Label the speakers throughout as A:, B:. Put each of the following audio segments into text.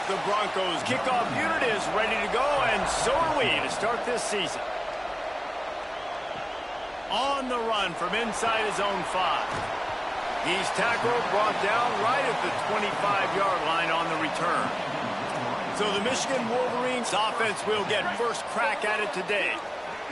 A: The Broncos kickoff unit is ready to go, and so are we to start this season. On the run from inside his own 5. He's tackled, brought down right at the 25-yard line on the return. So the Michigan Wolverines offense will get first crack at it today.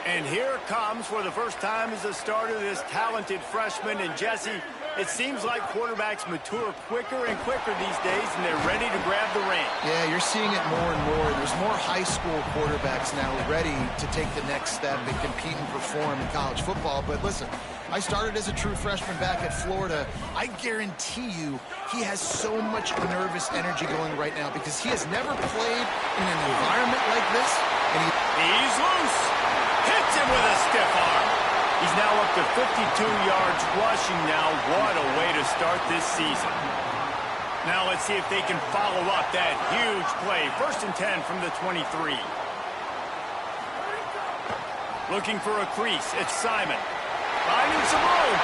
A: And here it comes for the first time as a starter, this talented freshman. And Jesse, it seems like quarterbacks mature quicker and quicker these days, and they're ready to grab the reins.
B: Yeah, you're seeing it more and more. There's more high school quarterbacks now ready to take the next step and compete and perform in college football. But listen, I started as a true freshman back at Florida. I guarantee you he has so much nervous energy going right now because he has never played in an environment like this. And
A: he's loose. Hits him with a stiff arm. He's now up to 52 yards rushing now. What a way to start this season. Now let's see if they can follow up that huge play. 1st and 10 from the 23. Looking for a crease. It's Simon. Finding some room.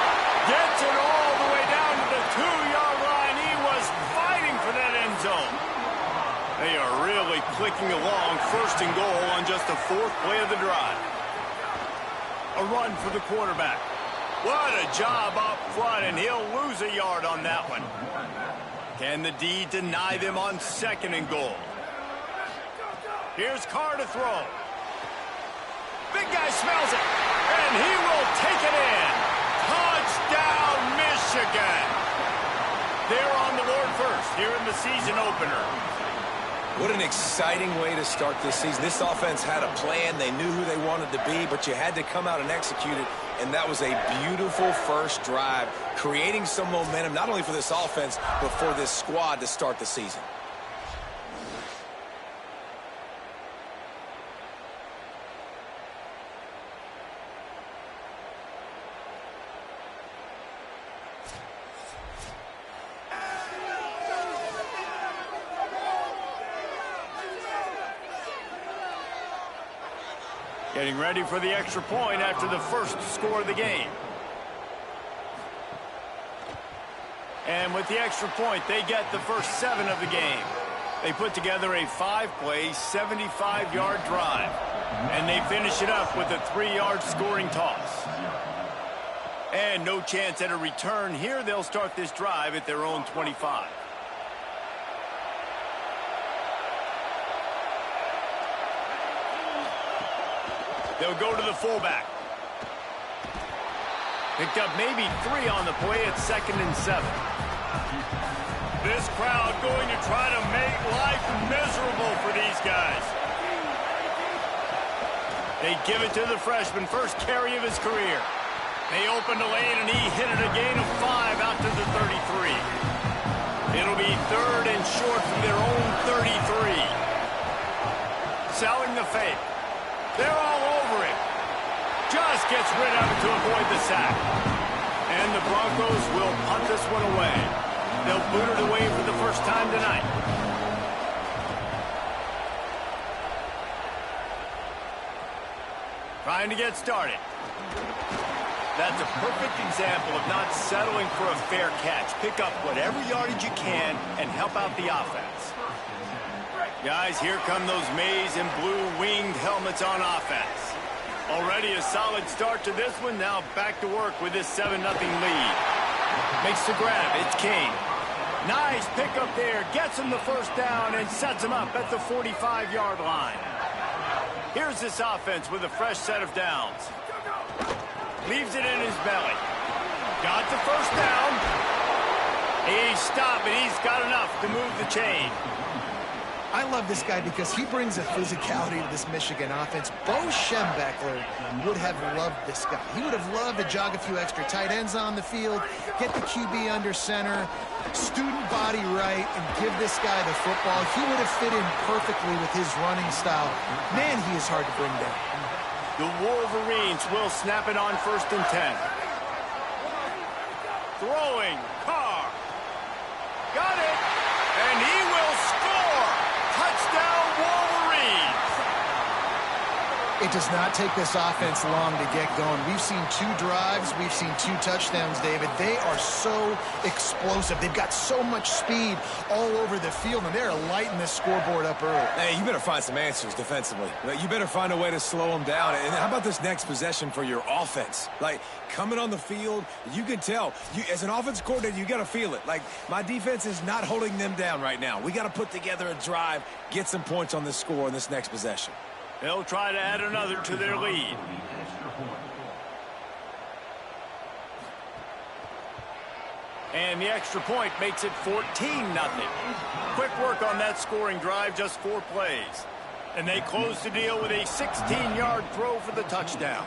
A: Gets it all the way down to the 2-yard line. He was fighting for that end zone. They are really clicking along. 1st and goal on just the 4th play of the drive. A run for the quarterback. What a job up front, and he'll lose a yard on that one. Can the D deny them on 2nd and goal? Here's Carr to throw. Big guy smells it, and he will take it in. Touchdown, Michigan. They're on the board first here in the season opener.
C: What an exciting way to start this season. This offense had a plan. They knew who they wanted to be, but you had to come out and execute it, and that was a beautiful first drive, creating some momentum not only for this offense, but for this squad to start the season.
A: Getting ready for the extra point after the first score of the game. And with the extra point, they get the first 7 of the game. They put together a 5-play, 75-yard drive. And they finish it up with a 3-yard scoring toss. And no chance at a return here. They'll start this drive at their own 25. They'll go to the fullback. Picked up maybe 3 on the play at 2nd and 7. This crowd going to try to make life miserable for these guys. They give it to the freshman, first carry of his career. They opened a lane, and he hit it a gain of 5 out to the 33. It'll be 3rd and short from their own 33. Selling the fake. They're all over it. Just gets rid of it to avoid the sack. And the Broncos will punt this one away. They'll boot it away for the first time tonight. Trying to get started. That's a perfect example of not settling for a fair catch. Pick up whatever yardage you can and help out the offense. Guys, here come those maize and blue winged helmets on offense. Already a solid start to this one. Now back to work with this 7-0 lead. Makes the grab. It's King. Nice pickup there. Gets him the first down and sets him up at the 45-yard line. Here's this offense with a fresh set of downs. Leaves it in his belly. Got the first down. He stopped, and he's got enough to move the chain.
B: I love this guy because he brings a physicality to this Michigan offense. Bo Schembechler would have loved this guy. He would have loved to jog a few extra tight ends on the field, get the QB under center, student body right, and give this guy the football. He would have fit in perfectly with his running style. Man, he is hard to bring down.
A: The Wolverines will snap it on 1st and 10. Throwing. Carr. Got it. And he will score. Touchdown, Wolverines.
B: It does not take this offense long to get going. We've seen 2 drives. We've seen 2 touchdowns, David. They are so explosive. They've got so much speed all over the field, and they're lighting this scoreboard up early.
C: Hey, you better find some answers defensively. You better find a way to slow them down. And how about this next possession for your offense? Like, coming on the field, you can tell. As an offense coordinator, you got to feel it. Like, my defense is not holding them down right now. We got to put together a drive, get some points on this score in this next possession.
A: They'll try to add another to their lead. And the extra point makes it 14-0. Quick work on that scoring drive, just 4 plays. And they close the deal with a 16-yard throw for the touchdown.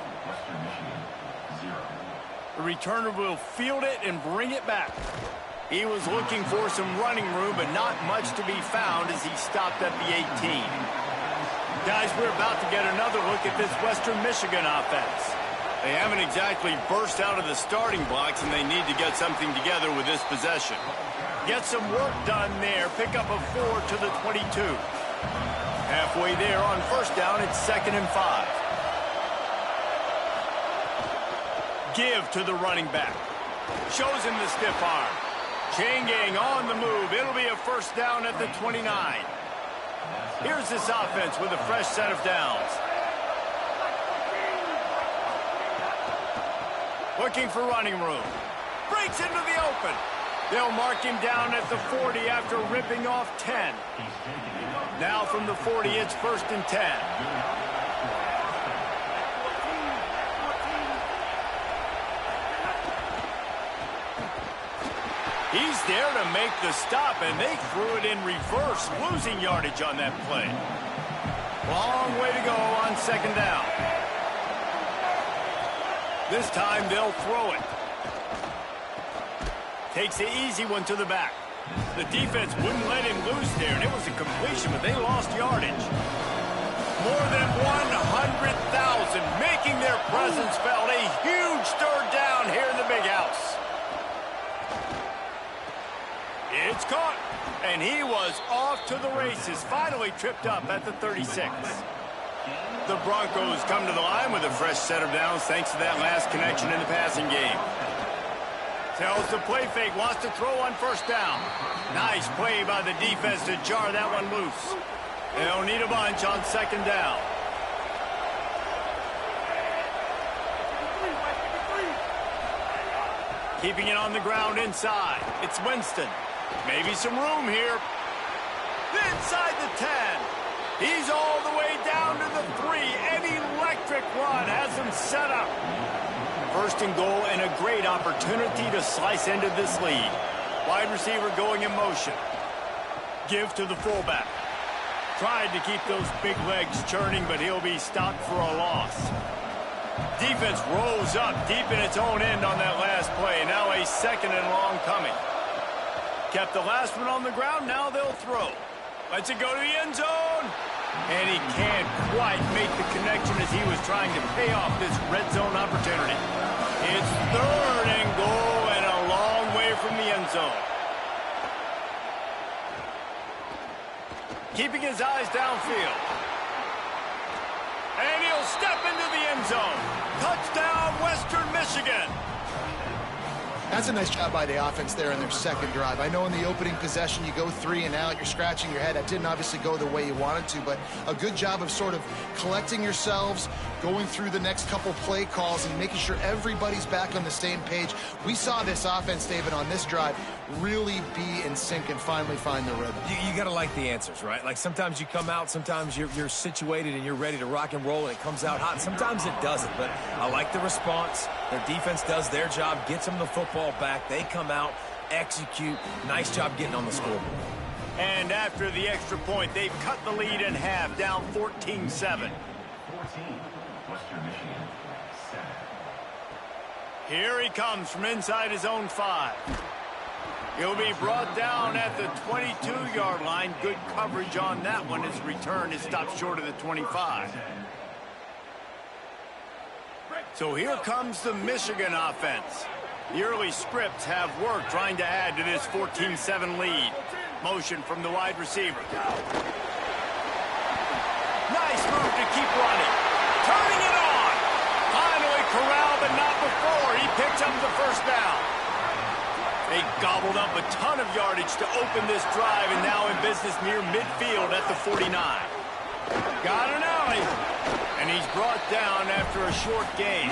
A: The returner will field it and bring it back. He was looking for some running room, but not much to be found as he stopped at the 18. Guys, we're about to get another look at this Western Michigan offense. They haven't exactly burst out of the starting blocks, and they need to get something together with this possession. Get some work done there. Pick up a 4 to the 22. Halfway there on first down, it's 2nd and 5. Give to the running back. Shows him the stiff arm. Chain gang on the move. It'll be a first down at the 29. Here's this offense with a fresh set of downs. Looking for running room. Breaks into the open. They'll mark him down at the 40 after ripping off 10. Now from the 40, it's 1st and 10. He's there to make the stop, and they threw it in reverse, losing yardage on that play. Long way to go on 2nd down. This time they'll throw it. Takes the easy one to the back. The defense wouldn't let him loose there, and it was a completion, but they lost yardage. More than 100,000 making their presence felt. A huge third down here in the big house. It's caught, and he was off to the races, finally tripped up at the 36. The Broncos come to the line with a fresh set of downs thanks to that last connection in the passing game. Tells the play fake, wants to throw on first down. Nice play by the defense to jar that one loose. They'll need a bunch on 2nd down. Keeping it on the ground inside. It's Winston. Maybe some room here. Inside the 10. He's all the way down to the 3. An electric run has him set up. 1st and goal, and a great opportunity to slice into this lead. Wide receiver going in motion. Give to the fullback. Tried to keep those big legs churning, but he'll be stopped for a loss. Defense rolls up deep in its own end on that last play. Now a 2nd and long coming. Kept the last one on the ground. Now they'll throw. Lets it go to the end zone. And he can't quite make the connection as he was trying to pay off this red zone opportunity. It's 3rd and goal and a long way from the end zone. Keeping his eyes downfield. And he'll step into the end zone. Touchdown, Western Michigan.
B: That's a nice job by the offense there in their 2nd drive. I know in the opening possession you go 3 and out, you're scratching your head. That didn't obviously go the way you wanted to, but a good job of sort of collecting yourselves, going through the next couple play calls and making sure everybody's back on the same page. We saw this offense, David, on this drive really be in sync and finally find the rhythm.
C: You got to like the answers, right? Like sometimes you come out, sometimes you're situated and you're ready to rock and roll and it comes out hot. Sometimes it doesn't, but I like the response. Their defense does their job, gets them the football back. They come out, execute. Nice job getting on the scoreboard.
A: And after the extra point, they've cut the lead in half, down 14-7. Here he comes from inside his own 5. He'll be brought down at the 22-yard line. Good coverage on that one. His return is stopped short of the 25. So here comes the Michigan offense. The early scripts have worked trying to add to this 14-7 lead. Motion from the wide receiver. Nice move to keep running. turning it on. Finally corralled, but not before. He picks up the first down. They gobbled up a ton of yardage to open this drive, and now in business near midfield at the 49. Got an alley, and he's brought down after a short gain.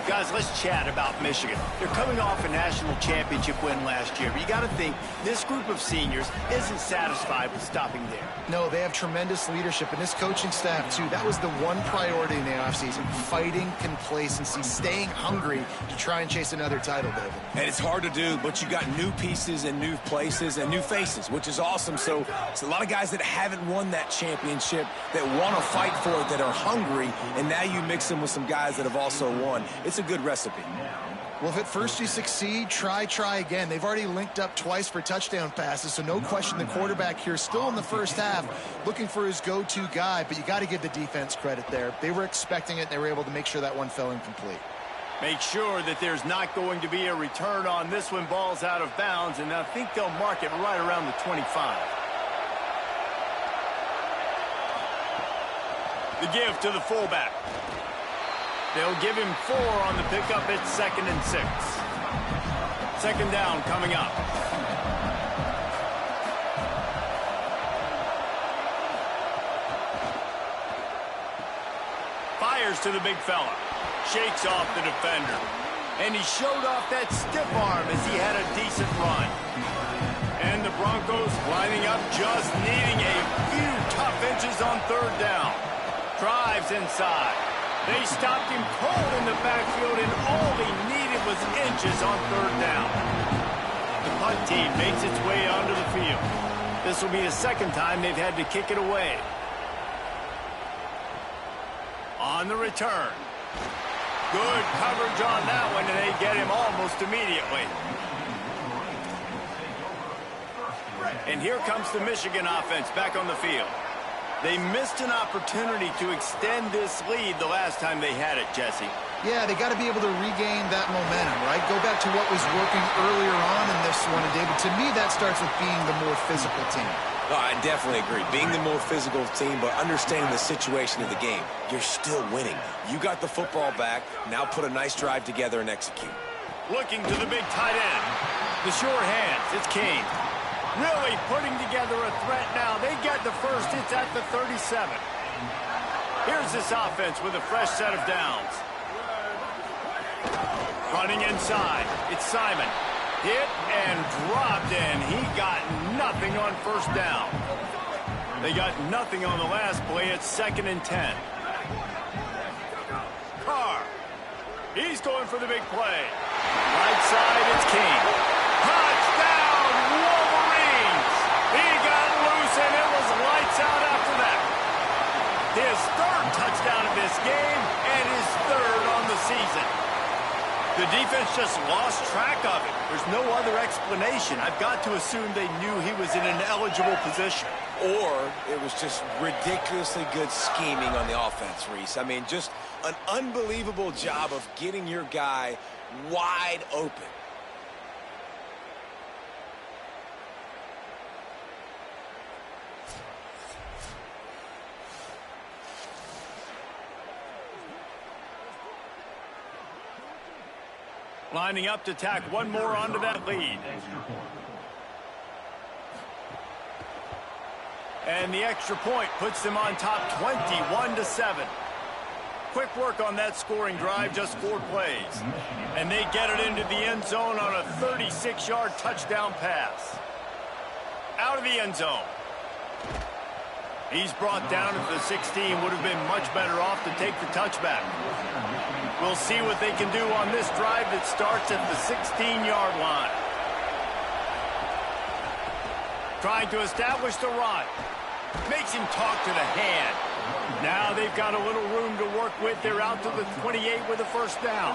A: Guys, let's chat about Michigan. They're coming off a national championship win last year, but you got to think this group of seniors isn't satisfied with stopping there.
B: No, they have tremendous leadership, and this coaching staff, too. That was the one priority in the offseason, fighting complacency, staying hungry to try and chase another title, David.
C: And it's hard to do, but you got new pieces and new places and new faces, which is awesome. So it's a lot of guys that haven't won that championship that want to fight for it, that are hungry, and now you mix them with some guys that have also won. It's a good recipe.
B: Well, if at first you succeed, try again. They've already linked up twice for touchdown passes, so no question the quarterback here still in the first half looking for his go-to guy, but you got to give the defense credit there. They were expecting it. They were able to make sure that one fell incomplete.
A: Make sure that there's not going to be a return on this one. Ball's out of bounds, and I think they'll mark it right around the 25. The give to the fullback. They'll give him 4 on the pickup. It's 2nd and 6. Second down coming up. Fires to the big fella. Shakes off the defender. And he showed off that stiff arm as he had a decent run. And the Broncos lining up, just needing a few tough inches on 3rd down. Drives inside. They stopped him cold in the backfield, and all he needed was inches on 3rd down. The punt team makes its way onto the field. This will be the second time they've had to kick it away. On the return. Good coverage on that one, and they get him almost immediately. And here comes the Michigan offense back on the field. They missed an opportunity to extend this lead the last time they had it, Jesse.
B: Yeah, they got to be able to regain that momentum, right? Go back to what was working earlier on in this one, and David, to me, that starts with being the more physical team.
C: Oh, I definitely agree. Being the more physical team, but understanding the situation of the game. You're still winning. You got the football back. Now put a nice drive together and execute.
A: Looking to the big tight end. The sure hands. It's Kane. Really putting together a threat now. They get the first. It's at the 37. Here's this offense with a fresh set of downs. Running inside. It's Simon. Hit and dropped, and he got nothing on 1st down. They got nothing on the last play. It's 2nd and 10. Carr. He's going for the big play. Right side, it's King. Touchdown, Wolverines! He got loose, and it was lights out after that. His 3rd touchdown of this game, and his 3rd on the season. The defense just lost track of it. There's no other explanation. I've got to assume they knew he was in an eligible position.
C: Or it was just ridiculously good scheming on the offense, Reese. I mean, just an unbelievable job of getting your guy wide open.
A: Lining up to tack one more onto that lead. And the extra point puts them on top 21-7. Quick work on that scoring drive, just 4 plays. And they get it into the end zone on a 36-yard touchdown pass. Out of the end zone. He's brought down at the 16. Would have been much better off to take the touchback. We'll see what they can do on this drive that starts at the 16-yard line. Trying to establish the run. Makes him talk to the hand. Now they've got a little room to work with. They're out to the 28 with a 1st down.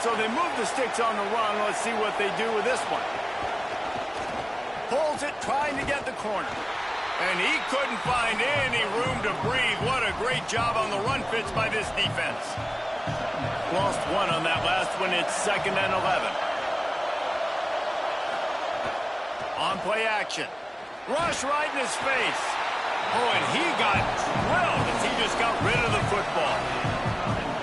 A: So they move the sticks on the run. Let's see what they do with this one. Pulls it, trying to get the corner. And he couldn't find any room to breathe. What a great job on the run fits by this defense. Lost 1 on that last one. It's 2nd and 11. On play action. Rush right in his face. Oh, and he got drilled as he just got rid of the football.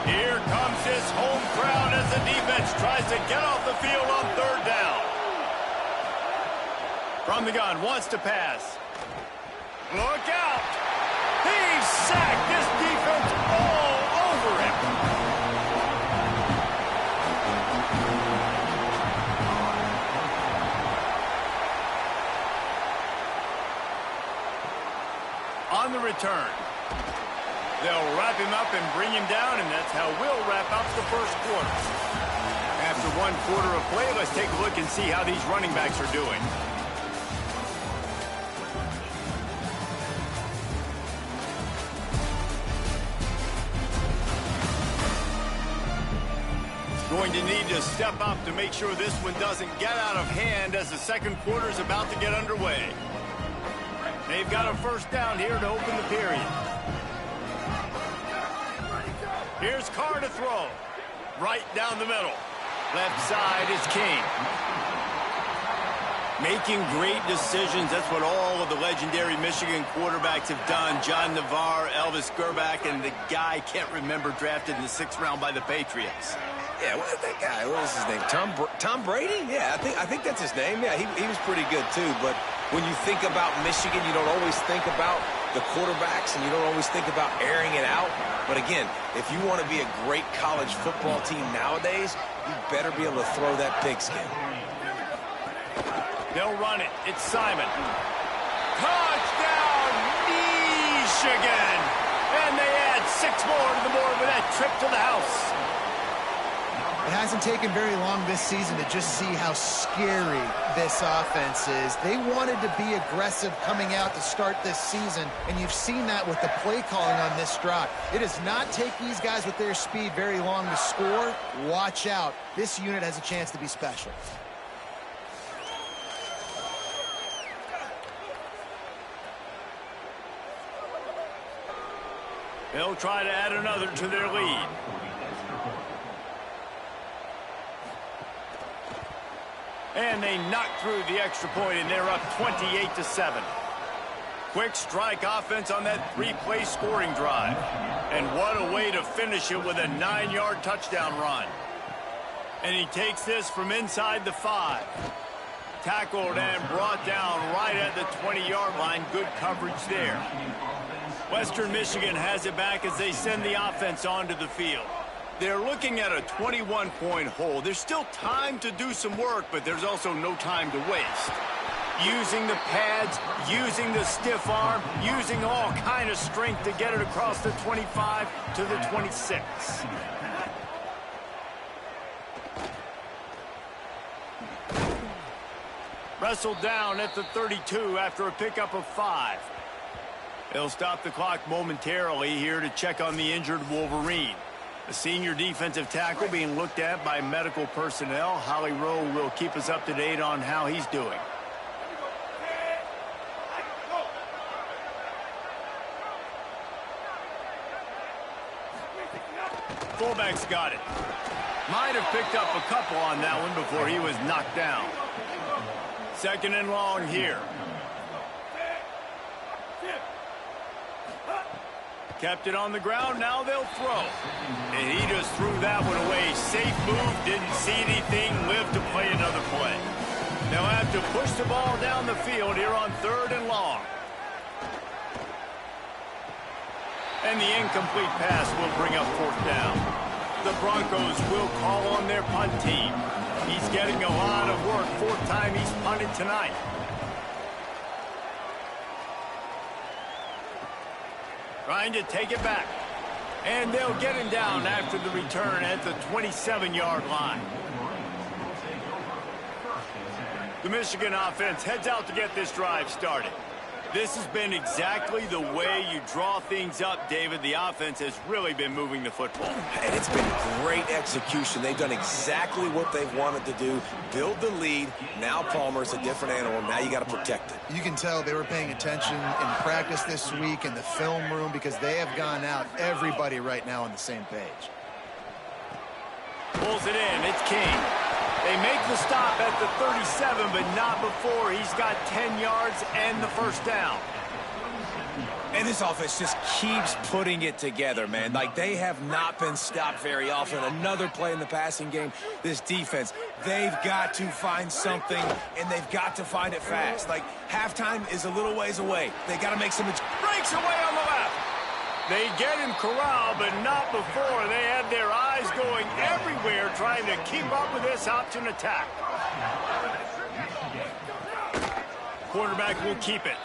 A: Here comes this home crowd as the defense tries to get off the field on third down. From the gun, wants to pass. Look out! He's sacked. This defense all over him. On the return, they'll wrap him up and bring him down, and that's how we'll wrap up the first quarter. After 1 quarter of play, let's take a look and see how these running backs are doing. Going to need to step up to make sure this one doesn't get out of hand as the second quarter is about to get underway. They've got a first down here to open the period. Here's Carr to throw. Right down the middle. Left side is King. Making great decisions. That's what all of the legendary Michigan quarterbacks have done. John Navarre, Elvis Gerbach, and the guy can't remember drafted in the 6th round by the Patriots.
C: Yeah, that guy, what was his name? Tom Brady? Yeah, I think that's his name. Yeah, he was pretty good too. But when you think about Michigan, you don't always think about the quarterbacks, and you don't always think about airing it out. But again, if you want to be a great college football team nowadays, you better be able to throw that pigskin.
A: They'll run it. It's Simon. Touchdown, Michigan! And they add 6 more to the board with that trip to the house.
B: It hasn't taken very long this season to just see how scary this offense is. They wanted to be aggressive coming out to start this season, and you've seen that with the play calling on this drive. It does not take these guys with their speed very long to score. Watch out. This unit has a chance to be special.
A: They'll try to add another to their lead. And they knock through the extra point, and they're up 28-7. Quick strike offense on that 3-play scoring drive. And what a way to finish it with a 9-yard touchdown run. And he takes this from inside the 5. Tackled and brought down right at the 20-yard line. Good coverage there. Western Michigan has it back as they send the offense onto the field. They're looking at a 21-point hole. There's still time to do some work, but there's also no time to waste. Using the pads, using the stiff arm, using all kind of strength to get it across the 25 to the 26. Wrestled down at the 32 after a pickup of 5. They'll stop the clock momentarily here to check on the injured Wolverine. The senior defensive tackle being looked at by medical personnel. Holly Rowe will keep us up to date on how he's doing. Fullback's got it. Might have picked up a couple on that one before he was knocked down. 2nd and long here. Kept it on the ground, now they'll throw. And he just threw that one away. Safe move, didn't see anything, lived to play another play. They'll have to push the ball down the field here on 3rd and long. And the incomplete pass will bring up 4th down. The Broncos will call on their punt team. He's getting a lot of work, 4th time he's punted tonight. Trying to take it back. And they'll get him down after the return at the 27-yard line. The Michigan offense heads out to get this drive started. This has been exactly the way you draw things up, David. The offense has really been moving the football.
C: And it's been great execution. They've done exactly what they've wanted to do. Build the lead. Now Palmer's a different animal. Now you got to protect it.
B: You can tell they were paying attention in practice this week in the film room because they have gone out, everybody right now on the same page.
A: Pulls it in. It's King. They make the stop at the 37, but not before he's got 10 yards and the first down.
C: And this offense just keeps putting it together, man. Like, they have not been stopped very often. Another play in the passing game. This defense, they've got to find something, and they've got to find it fast. Like, halftime is a little ways away. They got to make some...
A: Breaks away on the left. They get him corralled, but not before. They had their eyes going everywhere trying to keep up with this option attack. Quarterback will keep it.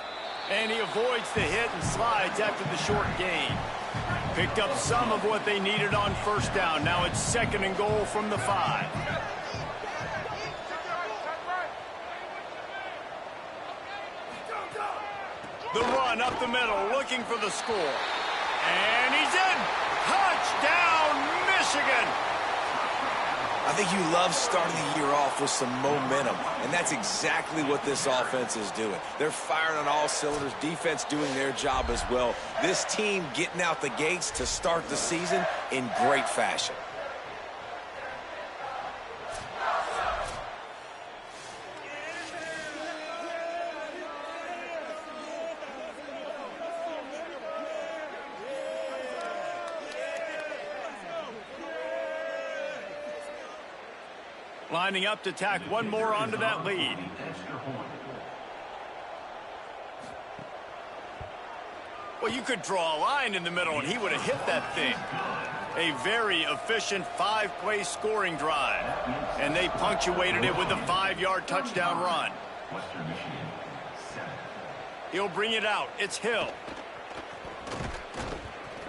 A: And he avoids the hit and slides after the short gain. Picked up some of what they needed on first down. Now it's 2nd and goal from the 5. The run up the middle, looking for the score. And he's in. Touchdown, Michigan.
C: I think you love starting the year off with some momentum, and that's exactly what this offense is doing. They're firing on all cylinders, defense doing their job as well. This team getting out the gates to start the season in great fashion.
A: Lining up to tack one more onto that lead. Well, you could draw a line in the middle, and he would have hit that thing. A very efficient 5-play scoring drive. And they punctuated it with a 5-yard touchdown run. He'll bring it out. It's Hill.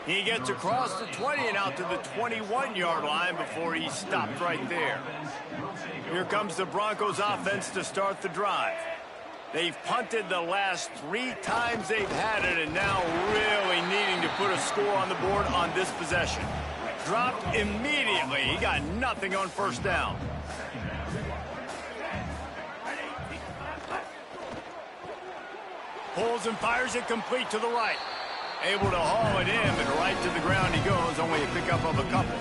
A: He gets across the 20 and out to the 21-yard line before he stopped right there. Here comes the Broncos offense to start the drive. They've punted the last 3 times they've had it, and now really needing to put a score on the board on this possession. Dropped immediately. He got nothing on first down. Pulls and fires it complete to the right. Able to haul it in, but right to the ground he goes, only a pickup of a couple.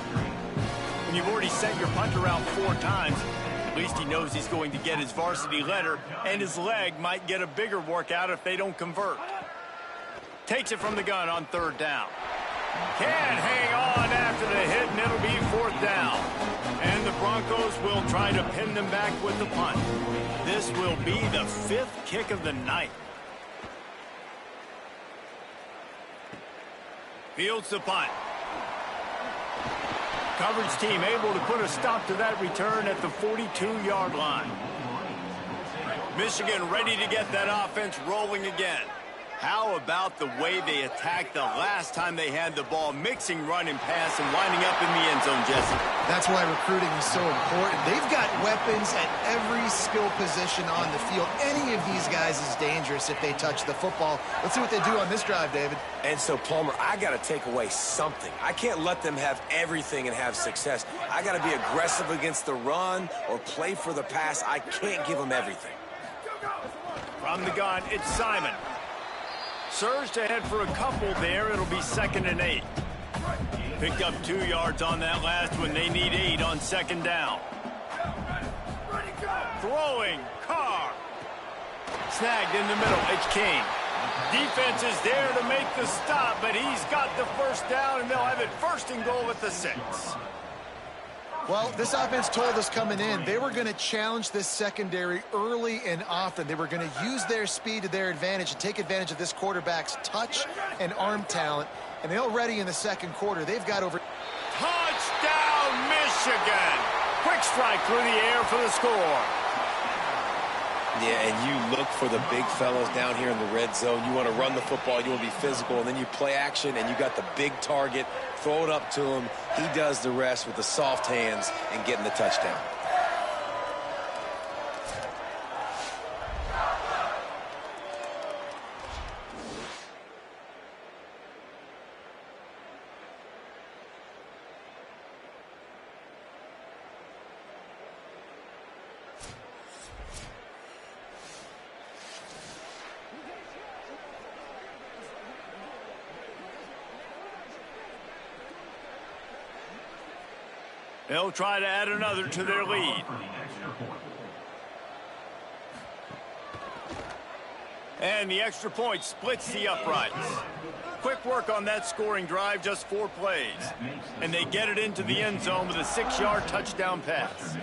A: When you've already sent your punter out 4 times, at least he knows he's going to get his varsity letter, and his leg might get a bigger workout if they don't convert. Takes it from the gun on 3rd down. Can't hang on after the hit, and it'll be 4th down. And the Broncos will try to pin them back with the punt. This will be the 5th kick of the night. Fields the punt. Coverage team able to put a stop to that return at the 42-yard line. Michigan ready to get that offense rolling again. How about the way they attacked the last time they had the ball, mixing run and pass and winding up in the end zone, Jesse?
B: That's why recruiting is so important. They've got weapons at every skill position on the field. Any of these guys is dangerous if they touch the football. Let's see what they do on this drive, David.
C: And so, Palmer, I got to take away something. I can't let them have everything and have success. I got to be aggressive against the run or play for the pass. I can't give them everything.
A: From the gun, it's Simon. Surged ahead for a couple there. It'll be 2nd and 8. Picked up 2 yards on that last one. They need 8 on 2nd down. Throwing. Carr. Snagged in the middle. It's King. Defense is there to make the stop, but he's got the 1st down, and they'll have it 1st and goal at the 6.
B: Well, this offense told us coming in they were going to challenge this secondary early and often. They were going to use their speed to their advantage and take advantage of this quarterback's touch and arm talent. And they already in the 2nd quarter, they've got over...
A: Touchdown, Michigan! Quick strike through the air for the score.
C: Yeah, and you look for the big fellas down here in the red zone. You want to run the football, you want to be physical, and then you play action, and you got the big target. Throw it up to him. He does the rest with the soft hands and getting the touchdown.
A: They'll try to add another to their lead. And the extra point splits the uprights. Quick work on that scoring drive, just 4 plays. And they get it into the end zone with a 6-yard touchdown pass.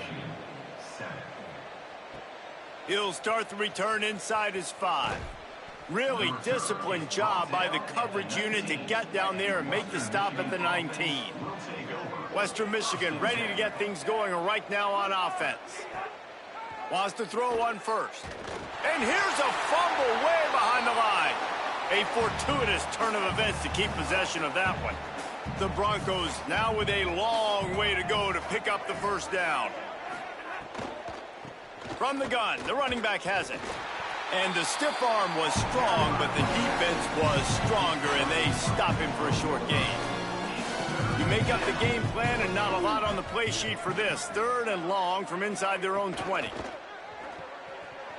A: He'll start the return inside his 5. Really disciplined job by the coverage unit to get down there and make the stop at the 19. Western Michigan ready to get things going right now on offense. Wants to throw one first. And here's a fumble way behind the line. A fortuitous turn of events to keep possession of that one. The Broncos now with a long way to go to pick up the first down. From the gun, the running back has it. And the stiff arm was strong, but the defense was stronger, and they stop him for a short gain. You make up the game plan, and not a lot on the play sheet for this. 3rd and long from inside their own 20.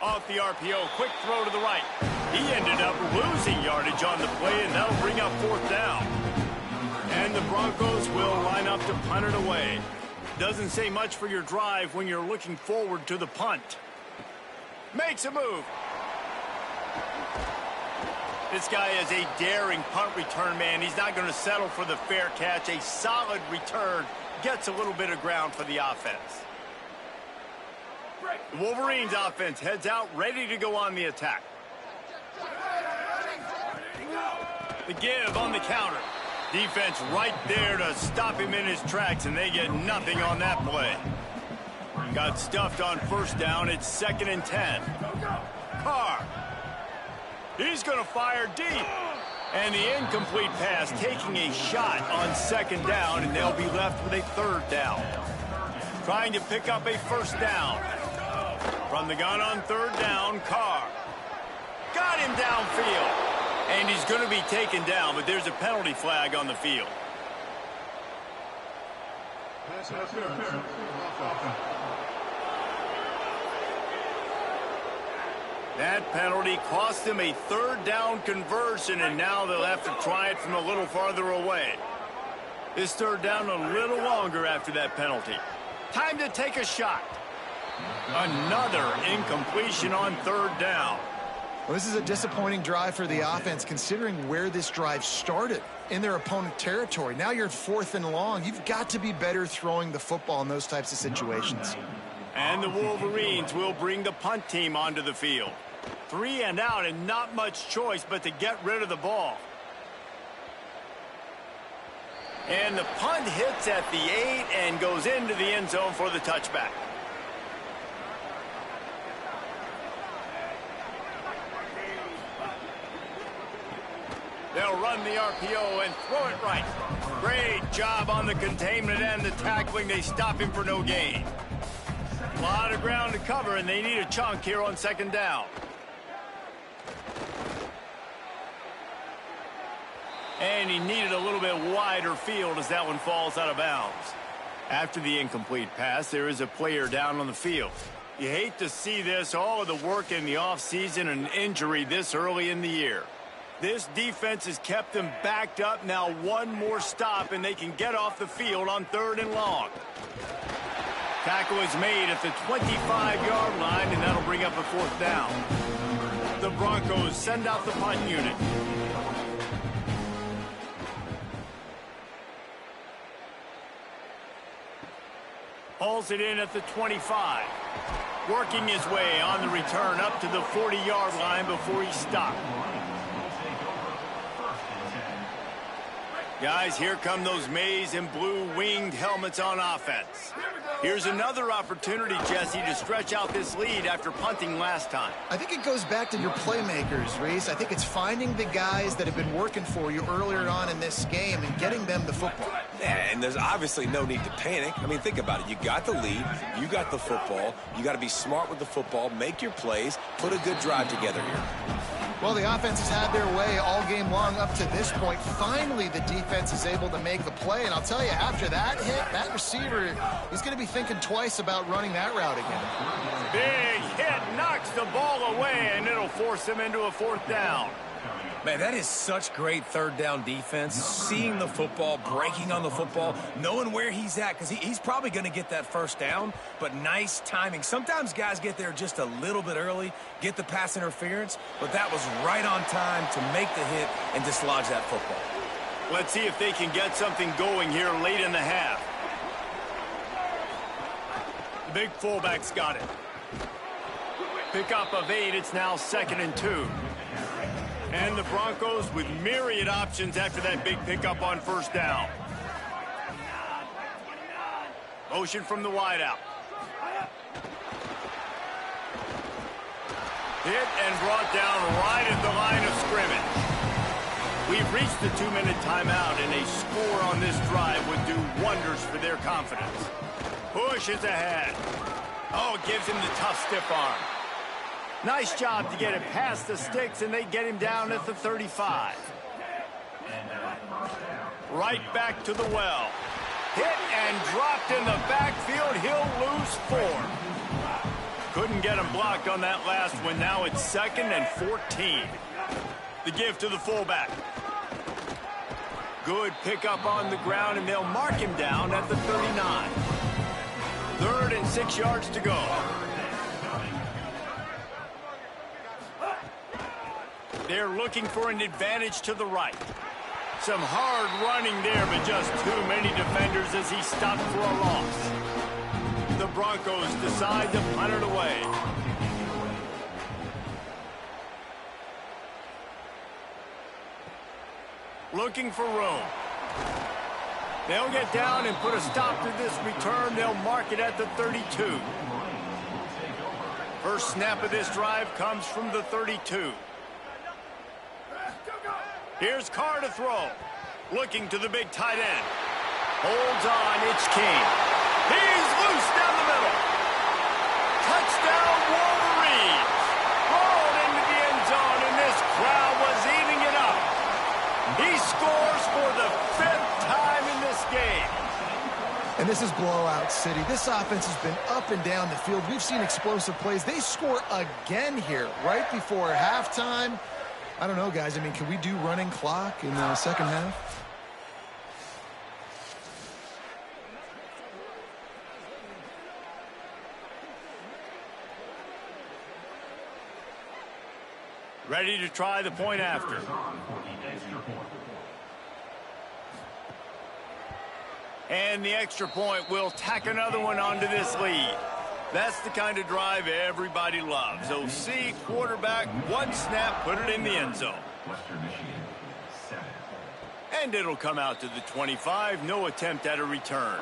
A: Off the RPO, quick throw to the right. He ended up losing yardage on the play, and that'll bring up 4th down. And the Broncos will line up to punt it away. Doesn't say much for your drive when you're looking forward to the punt. Makes a move. This guy is a daring punt return man. He's not going to settle for the fair catch. A solid return gets a little bit of ground for the offense. The Wolverines offense heads out, ready to go on the attack. The give on the counter. Defense right there to stop him in his tracks, and they get nothing on that play. Got stuffed on 1st down. It's 2nd and 10. Carr. He's going to fire deep. And the incomplete pass taking a shot on 2nd down, and they'll be left with a 3rd down. Trying to pick up a 1st down. From the gun on 3rd down, Carr. Got him downfield. And he's going to be taken down, but there's a penalty flag on the field. That penalty cost him a 3rd down conversion, and now they'll have to try it from a little farther away. This 3rd down a little longer after that penalty. Time to take a shot. Another incompletion on 3rd down.
B: Well, this is a disappointing drive for the offense, considering where this drive started in their opponent territory. Now you're 4th and long. You've got to be better throwing the football in those types of situations.
A: And the Wolverines will bring the punt team onto the field. 3 and out, and not much choice but to get rid of the ball. And the punt hits at the 8 and goes into the end zone for the touchback. They'll run the RPO and throw it right. Great job on the containment and the tackling. They stop him for no gain. A lot of ground to cover, and they need a chunk here on 2nd down. And he needed a little bit wider field as that one falls out of bounds. After the incomplete pass, there is a player down on the field. You hate to see this, all of the work in the offseason and injury this early in the year. This defense has kept them backed up. Now one more stop, and they can get off the field on 3rd and long. Tackle is made at the 25-yard line, and that'll bring up a 4th down. The Broncos send out the punt unit. Hauls it in at the 25. Working his way on the return up to the 40-yard line before he stopped. Guys, here come those maize and blue winged helmets on offense. Here's another opportunity, Jesse, to stretch out this lead after punting last time.
B: I think it goes back to your playmakers, Reese. I think it's finding the guys that have been working for you earlier on in this game and getting them the football.
C: Yeah, and there's obviously no need to panic. I mean, think about it. You got the lead. You got the football. You got to be smart with the football, make your plays, put a good drive together here.
B: Well, the offense has had their way all game long up to this point. Finally, the defense is able to make the play. And I'll tell you, after that hit, that receiver is going to be thinking twice about running that route again.
A: Big hit knocks the ball away, and it'll force him into a 4th down.
C: Man, that is such great 3rd down defense. Seeing the football, breaking on the football, knowing where he's at, because he's probably going to get that 1st down, but nice timing. Sometimes guys get there just a little bit early, get the pass interference, but that was right on time to make the hit and dislodge that football.
A: Let's see if they can get something going here late in the half. The big fullback's got it. Pickup of 8, it's now 2nd and 2. And the Broncos with myriad options after that big pickup on 1st down. Motion from the wideout. Hit and brought down right at the line of scrimmage. We've reached the 2-minute timeout, and a score on this drive would do wonders for their confidence. Push is ahead. Oh, it gives him the tough stiff arm. Nice job to get it past the sticks, and they get him down at the 35. Right back to the well. Hit and dropped in the backfield. He'll lose 4. Couldn't get him blocked on that last one. Now it's 2nd and 14. The give to the fullback. Good pickup on the ground, and they'll mark him down at the 39. 3rd and 6 yards to go. They're looking for an advantage to the right. Some hard running there, but just too many defenders as he stopped for a loss. The Broncos decide to punt it away. Looking for room. They'll get down and put a stop to this return. They'll mark it at the 32. First snap of this drive comes from the 32. Here's Carr to throw. Looking to the big tight end. Holds on, it's King. He's loose down the middle. Touchdown, Wolverines. Rolled into the end zone, and this crowd was eating it up. He scores for the 5th time in this game.
B: And this is blowout city. This offense has been up and down the field. We've seen explosive plays. They score again here right before halftime. I don't know, guys. I mean, can we do running clock in the 2nd half?
A: Ready to try the point after. And the extra point will tack another one onto this lead. That's the kind of drive everybody loves. OC, quarterback, one snap, put it in the end zone. And it'll come out to the 25. No attempt at a return.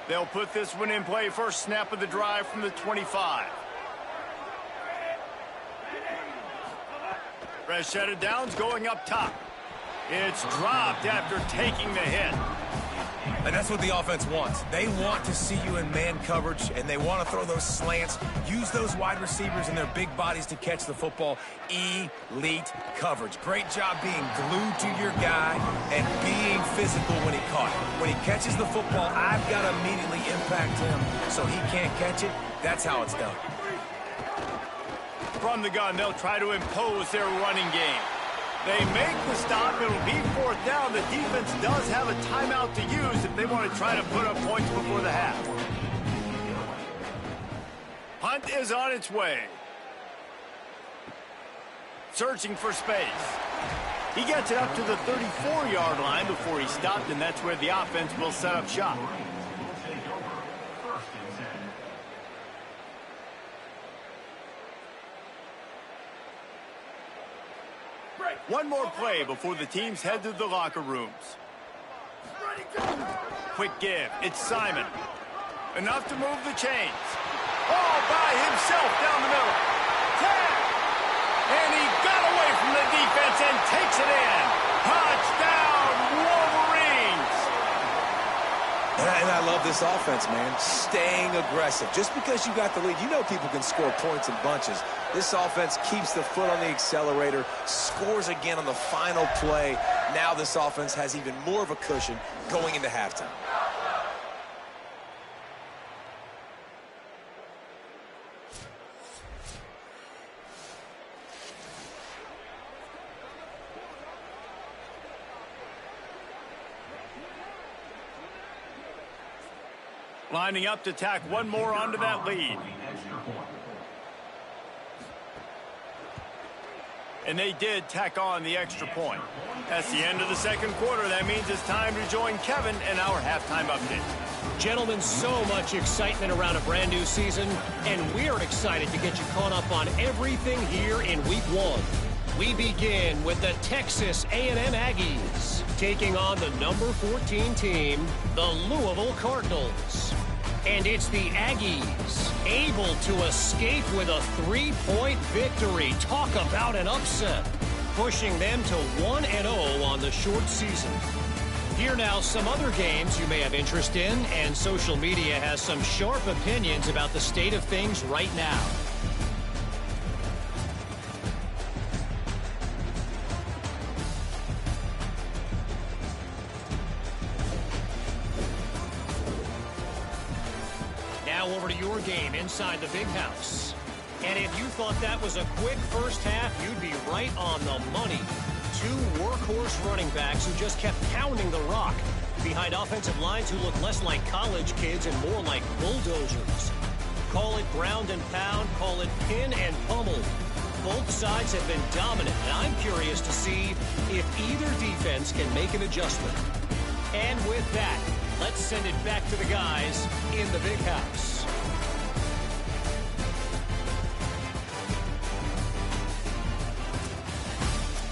A: They'll put this one in play. First snap of the drive from the 25. Fresh set of downs going up top. It's dropped after taking the hit.
C: And that's what the offense wants. They want to see you in man coverage, and they want to throw those slants, use those wide receivers and their big bodies to catch the football. Elite coverage. Great job being glued to your guy and being physical when he caught it. When he catches the football, I've got to immediately impact him so he can't catch it. That's how it's done.
A: From the gun, they'll try to impose their running game. They make the stop. It'll be 4th down. The defense does have a timeout to use if they want to try to put up points before the half. Punt is on its way. Searching for space. He gets it up to the 34-yard line before he stopped, and that's where the offense will set up shop. One more play before the teams head to the locker rooms. Quick give. It's Simon. Enough to move the chains. All by himself down the middle. Tag! And he got away from the defense and takes it in. Touchdown, Wolverines!
C: And I love this offense, man. Staying aggressive. Just because you got the lead, you know people can score points in bunches. This offense keeps the foot on the accelerator, scores again on the final play. Now this offense has even more of a cushion going into halftime.
A: Lining up to tack one more onto that lead. And they did tack on the extra point. That's the end of the second quarter. That means it's time to join Kevin in our halftime update.
D: Gentlemen, so much excitement around a brand new season, and we're excited to get you caught up on everything here in Week 1. We begin with the Texas A&M Aggies taking on the number 14 team, the Louisville Cardinals. And it's the Aggies able to escape with a 3-point victory. Talk about an upset, pushing them to 1-0 on the short season. Here now some other games you may have interest in, and social media has some sharp opinions about the state of things right now. Now over to your game inside the Big House. And if you thought that was a quick first half, you'd be right on the money. Two workhorse running backs who just kept pounding the rock behind offensive lines who look less like college kids and more like bulldozers. Call it ground and pound, call it pin and pummel. Both sides have been dominant, and I'm curious to see if either defense can make an adjustment. And with that, let's send it back to the guys in the Big House.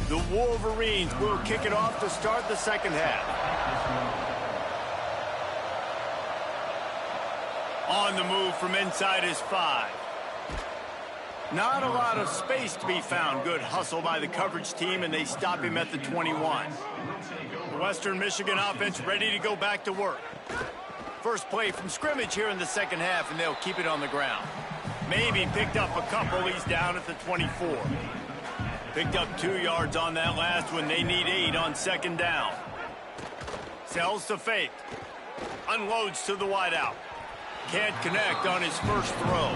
A: The Wolverines will kick it off to start the second half. On the move from inside his 5. Not a lot of space to be found. Good hustle by the coverage team, and they stop him at the 21. The Western Michigan offense ready to go back to work. First play from scrimmage here in the second half, and they'll keep it on the ground. Maybe picked up a couple. He's down at the 24. Picked up 2 yards on that last one. They need 8 on second down. Sells to fake. Unloads to the wideout. Can't connect on his first throw.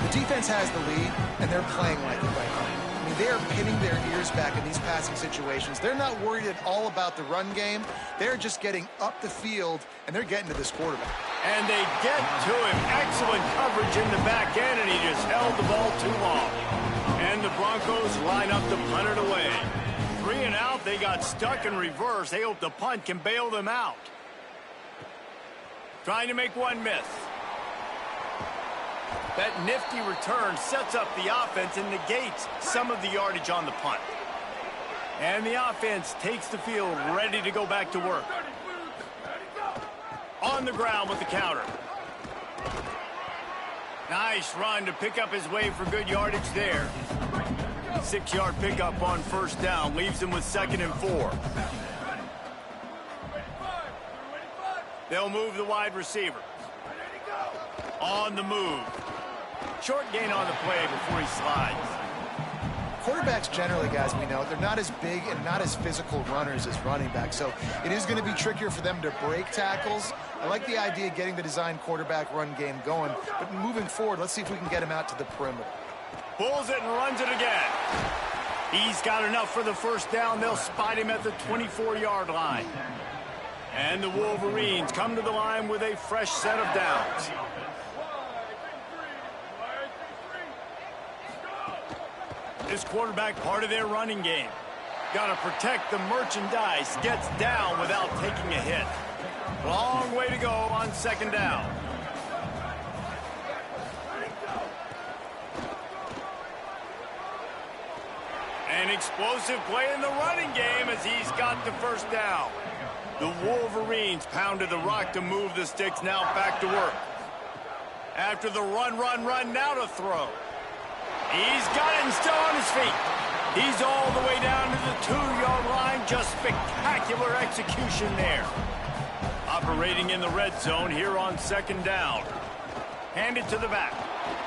B: The defense has the lead, and they're playing like it right now. I mean, they're pinning their ears back in these passing situations. They're not worried at all about the run game. They're just getting up the field, and they're getting to this quarterback.
A: And they get to him. Excellent coverage in the back end, and he just held the ball too long. And the Broncos line up to punt it away. 3 and out. They got stuck in reverse. They hope the punt can bail them out. Trying to make one miss. That nifty return sets up the offense and negates some of the yardage on the punt. And the offense takes the field ready to go back to work. On the ground with the counter. Nice run to pick up his way for good yardage there. 6-yard pickup on first down. Leaves him with 2nd and 4. They'll move the wide receiver. On the move. Short gain on the play before he slides.
B: Quarterbacks generally, guys, we know, they're not as big and not as physical runners as running backs, so it is going to be trickier for them to break tackles. I like the idea of getting the design quarterback run game going, but moving forward, let's see if we can get him out to the perimeter.
A: Pulls it and runs it again. He's got enough for the first down. They'll spot him at the 24-yard line. And the Wolverines come to the line with a fresh set of downs. This quarterback, part of their running game. Got to protect the merchandise. Gets down without taking a hit. Long way to go on second down. An explosive play in the running game as he's got the first down. The Wolverines pounded the rock to move the sticks. Now back to work. After the run, now to throw. He's got it and still on his feet. He's all the way down to the 2-yard line. Just spectacular execution there. Operating in the red zone here on second down. Handed to the back.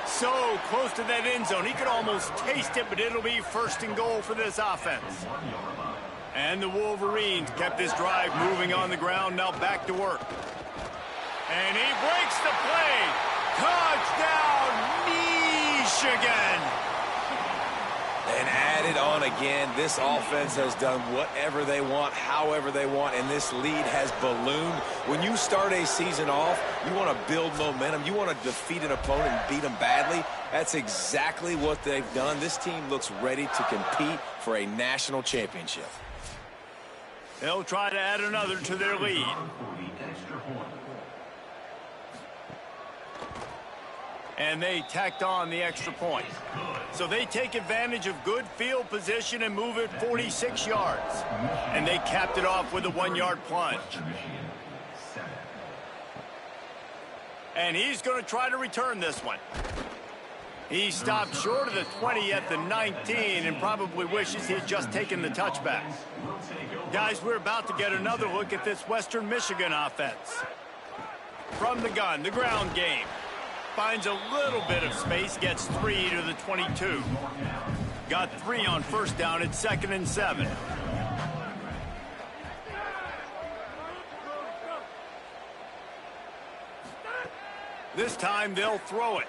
A: So close to that end zone. He could almost taste it, but it'll be 1st and goal for this offense. And the Wolverines kept this drive moving on the ground. Now back to work. And he breaks the play. Touchdown, Michigan.
C: And add it on again. This offense has done whatever they want, however they want, and this lead has ballooned. When you start a season off, you want to build momentum. You want to defeat an opponent and beat them badly. That's exactly what they've done. This team looks ready to compete for a national championship.
A: They'll try to add another to their lead. And they tacked on the extra point. So they take advantage of good field position and move it 46 yards. And they capped it off with a 1-yard plunge. And he's going to try to return this one. He stopped short of the 20 at the 19 and probably wishes he had just taken the touchback. Guys, we're about to get another look at this Western Michigan offense. From the gun, the ground game. Finds a little bit of space, gets 3 to the 22. Got 3 on first down at 2nd and 7. This time they'll throw it.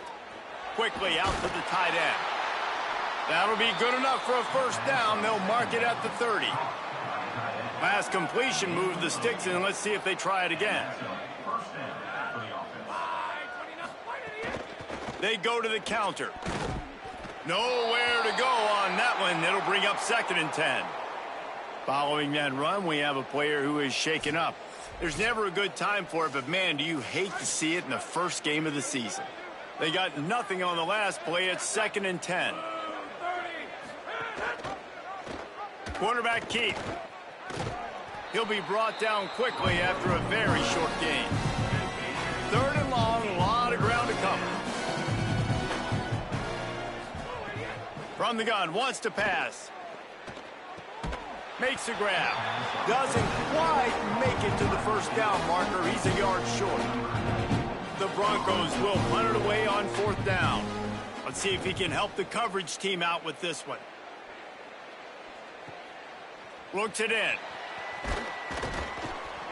A: Quickly out to the tight end. That'll be good enough for a first down. They'll mark it at the 30. Last completion moved the sticks in. Let's see if they try it again. They go to the counter. Nowhere to go on that one. It'll bring up 2nd and 10. Following that run, we have a player who is shaken up. There's never a good time for it, but man, do you hate to see it in the first game of the season. They got nothing on the last play. It's 2nd and 10. Quarterback Keith. He'll be brought down quickly after a very short gain. 3rd and long, a lot of ground to cover. From the gun, wants to pass. Makes a grab. Doesn't quite make it to the first down marker. He's a yard short. The Broncos will punt it away on 4th down. Let's see if he can help the coverage team out with this one. Looks it in.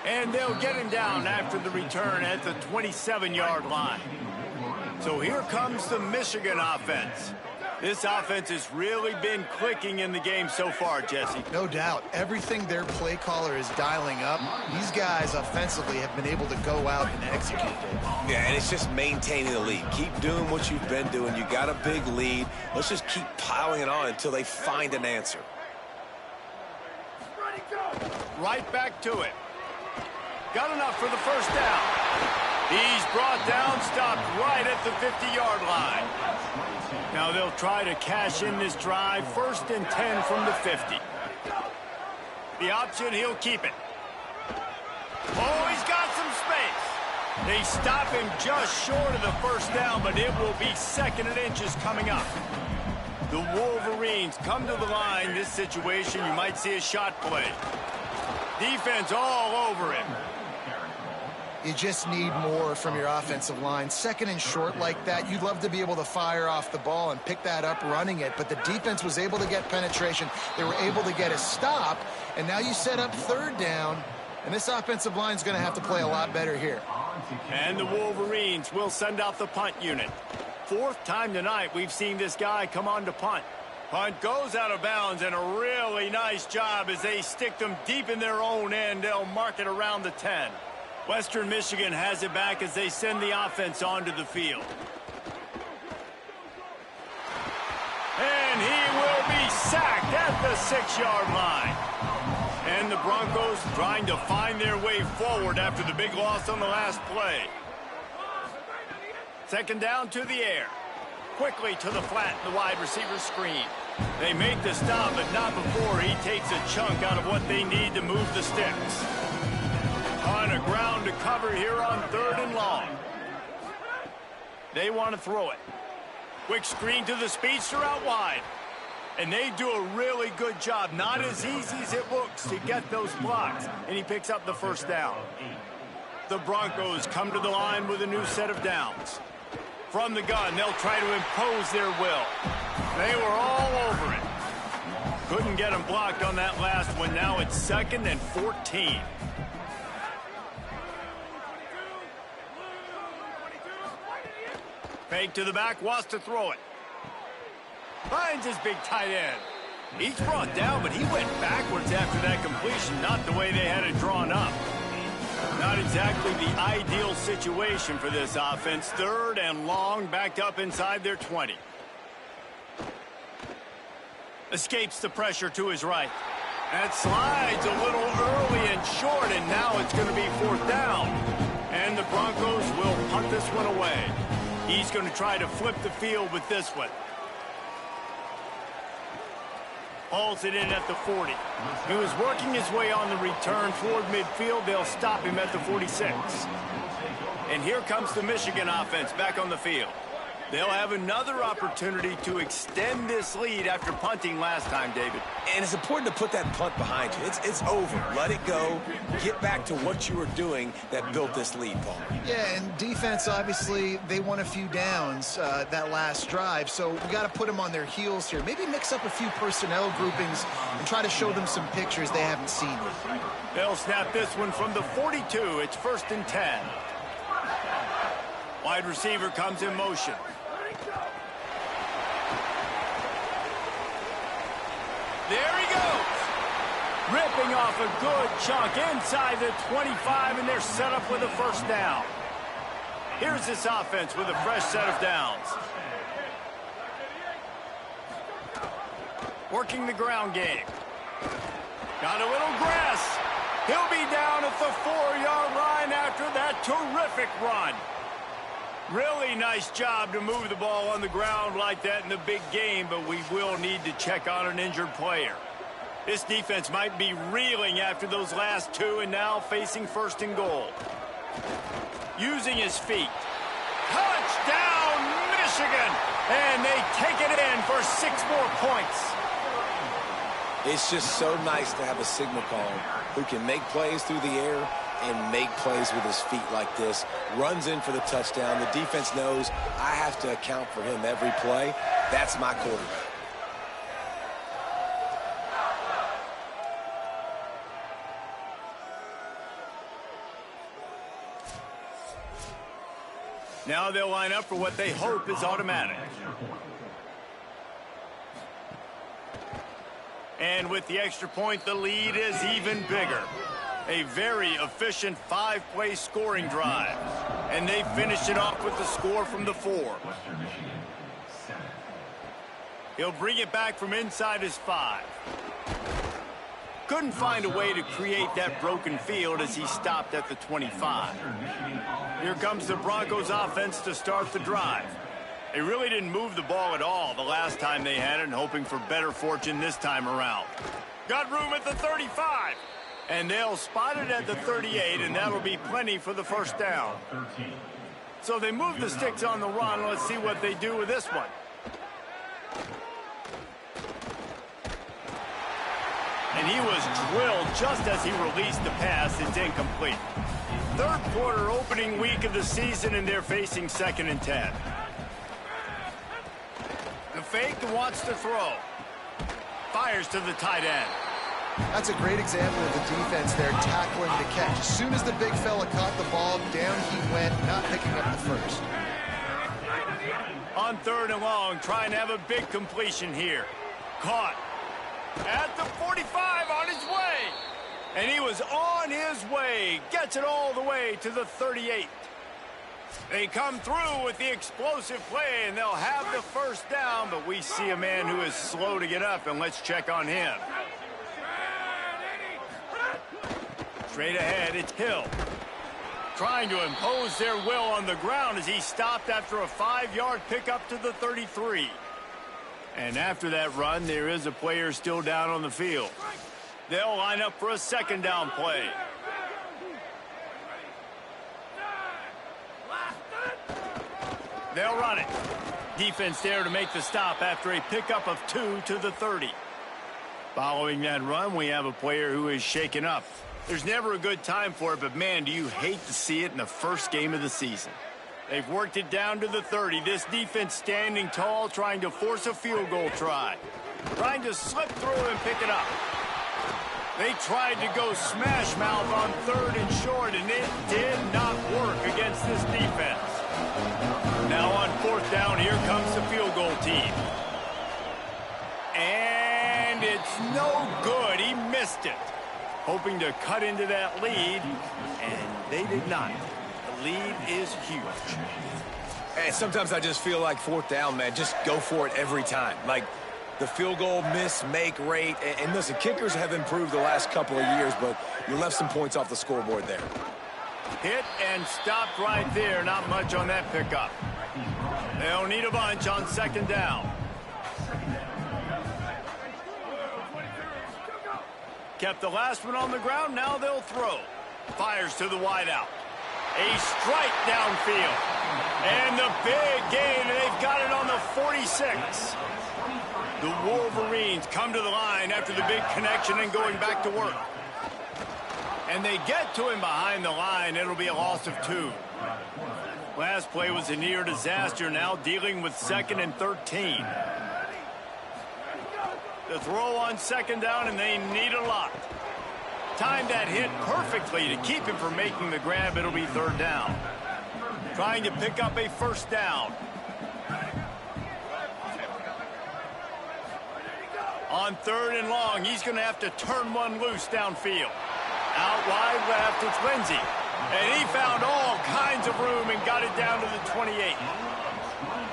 A: And they'll get him down after the return at the 27-yard line. So here comes the Michigan offense. This offense has really been clicking in the game so far, Jesse.
B: No doubt. Everything their play caller is dialing up, these guys offensively have been able to go out and execute it.
C: Yeah, and it's just maintaining the lead. Keep doing what you've been doing. You got a big lead. Let's just keep piling it on until they find an answer.
A: Right back to it. Got enough for the first down. He's brought down, stopped right at the 50-yard line. Now they'll try to cash in this drive. 1st and 10 from the 50. The option, he'll keep it. Oh, he's got some space. They stop him just short of the first down, but it will be 2nd and inches coming up. The Wolverines come to the line. This situation, you might see a shot play. Defense all over him.
B: You just need more from your offensive line. 2nd and short like that, you'd love to be able to fire off the ball and pick that up running it, but the defense was able to get penetration. They were able to get a stop, and now you set up 3rd down, and this offensive line is going to have to play a lot better here.
A: And the Wolverines will send out the punt unit. 4th time tonight we've seen this guy come on to punt. Punt goes out of bounds, and a really nice job as they stick them deep in their own end. They'll mark it around the 10. Western Michigan has it back as they send the offense onto the field. And he will be sacked at the 6-yard line. And the Broncos trying to find their way forward after the big loss on the last play. 2nd down to the air. Quickly to the flat in the wide receiver screen. They make the stop, but not before he takes a chunk out of what they need to move the sticks. On a ground to cover here on 3rd and long. They want to throw it. Quick screen to the speedster out wide. And they do a really good job. Not as easy as it looks to get those blocks. And he picks up the first down. The Broncos come to the line with a new set of downs. From the gun, they'll try to impose their will. They were all over it. Couldn't get him blocked on that last one. Now it's 2nd and 14. Fake to the back, wants to throw it. Finds his big tight end. He's brought down, but he went backwards after that completion, not the way they had it drawn up. Not exactly the ideal situation for this offense. 3rd and long, backed up inside their 20. Escapes the pressure to his right. That slides a little early and short, and now it's going to be 4th down. And the Broncos will punt this one away. He's going to try to flip the field with this one. Hauls it in at the 40. He was working his way on the return toward midfield. They'll stop him at the 46. And here comes the Michigan offense back on the field. They'll have another opportunity to extend this lead after punting last time, David.
C: And it's important to put that punt behind you. It's over. Let it go. Get back to what you were doing that built this lead, Paul.
B: Yeah, and defense, obviously, they won a few downs that last drive, so we got to put them on their heels here. Maybe mix up a few personnel groupings and try to show them some pictures they haven't seen yet.
A: They'll snap this one from the 42. It's 1st and 10. Wide receiver comes in motion. There he goes. Ripping off a good chunk inside the 25, and they're set up with a 1st down. Here's this offense with a fresh set of downs. Working the ground game. Got a little grass. He'll be down at the 4-yard line after that terrific run. Really nice job to move the ball on the ground like that in the big game, but we will need to check on an injured player. This defense might be reeling after those last 2 and now facing 1st and goal. Using his feet. Touchdown, Michigan! And they take it in for 6 more points.
C: It's just so nice to have a signal caller who can make plays through the air and make plays with his feet like this. Runs in for the touchdown. The defense knows I have to account for him every play. That's my quarterback.
A: Now they'll line up for what they hope is automatic. And with the extra point, the lead is even bigger. A very efficient 5-play scoring drive. And they finished it off with the score from the 4. He'll bring it back from inside his 5. Couldn't find a way to create that broken field as he stopped at the 25. Here comes the Broncos offense to start the drive. They really didn't move the ball at all the last time they had it, hoping for better fortune this time around. Got room at the 35. And they'll spot it at the 38, and that'll be plenty for the 1st down. So they move the sticks on the run. Let's see what they do with this one. And he was drilled just as he released the pass. It's incomplete. 3rd quarter opening week of the season, and they're facing 2nd and 10. The fake wants to throw. Fires to the tight end.
B: That's a great example of the defense there tackling the catch. As soon as the big fella caught the ball, down he went, not picking up the 1st.
A: On 3rd and long, trying to have a big completion here. Caught. At the 45, on his way. And he was on his way. Gets it all the way to the 38. They come through with the explosive play, and they'll have the 1st down, but we see a man who is slow to get up, and let's check on him. Straight ahead, it's Hill. Trying to impose their will on the ground as he stopped after a 5-yard pickup to the 33. And after that run, there is a player still down on the field. They'll line up for a 2nd down play. They'll run it. Defense there to make the stop after a pickup of 2 to the 30. Following that run, we have a player who is shaken up. There's never a good time for it, but man, do you hate to see it in the 1st game of the season. They've worked it down to the 30. This defense standing tall, trying to force a field goal try. Trying to slip through and pick it up. They tried to go smash mouth on 3rd and short, and it did not work against this defense. Now on 4th down, here comes the field goal team. And it's no good. He missed it. Hoping to cut into that lead, and they did not. The lead is huge.
C: And sometimes I just feel like fourth down, man, just go for it every time. Like the field goal miss-make rate. And listen, kickers have improved the last couple of years, but you left some points off the scoreboard there.
A: Hit and stopped right there. Not much on that pickup. They'll need a bunch on second down. Kept the last one on the ground. Now they'll throw. Fires to the wideout. A strike downfield. And the big gain. They've got it on the 46. The Wolverines come to the line after the big connection and going back to work. And they get to him behind the line. It'll be a loss of 2. Last play was a near disaster. Now dealing with 2nd and 13. The throw on second down, and they need a lot. Timed that hit perfectly to keep him from making the grab. It'll be 3rd down. Trying to pick up a 1st down. On 3rd and long, he's going to have to turn one loose downfield. Out wide left, it's Lindsey. And he found all kinds of room and got it down to the 28.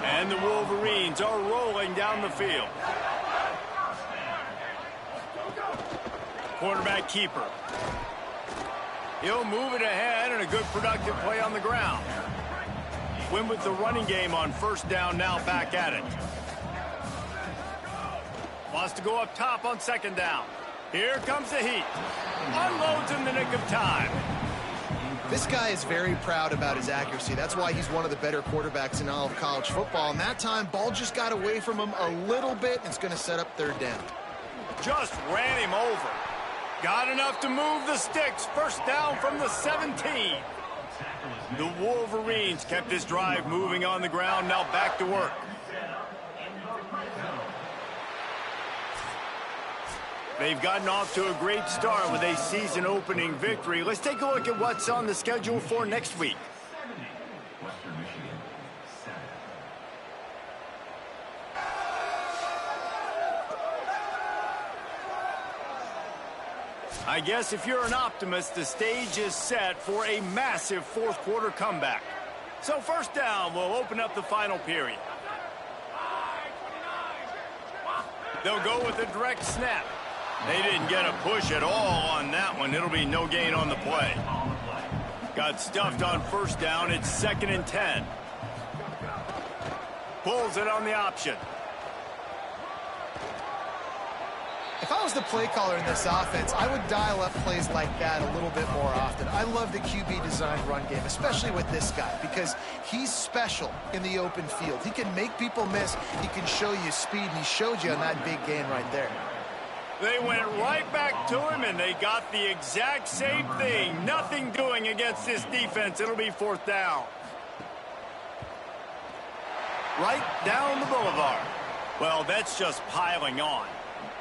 A: And the Wolverines are rolling down the field. Quarterback keeper. He'll move it ahead, and a good productive play on the ground. Win with the running game on 1st down, now back at it. Wants to go up top on 2nd down. Here comes the heat. Unloads in the nick of time.
B: This guy is very proud about his accuracy. That's why he's one of the better quarterbacks in all of college football. And that time, ball just got away from him a little bit, and it's going to set up 3rd down.
A: Just ran him over. Got enough to move the sticks. 1st down from the 17. The Wolverines kept this drive moving on the ground. Now back to work. They've gotten off to a great start with a season-opening victory. Let's take a look at what's on the schedule for next week. I guess if you're an optimist, the stage is set for a massive 4th quarter comeback. So 1st down will open up the final period. They'll go with a direct snap. They didn't get a push at all on that one. It'll be no gain on the play. Got stuffed on 1st down. It's 2nd and 10. Pulls it on the option.
B: If I was the play caller in this offense, I would dial up plays like that a little bit more often. I love the QB designed run game, especially with this guy, because he's special in the open field. He can make people miss. He can show you speed, and he showed you on that big gain right there.
A: They went right back to him, and they got the exact same thing. Nothing doing against this defense. It'll be 4th down. Right down the boulevard. Well, that's just piling on.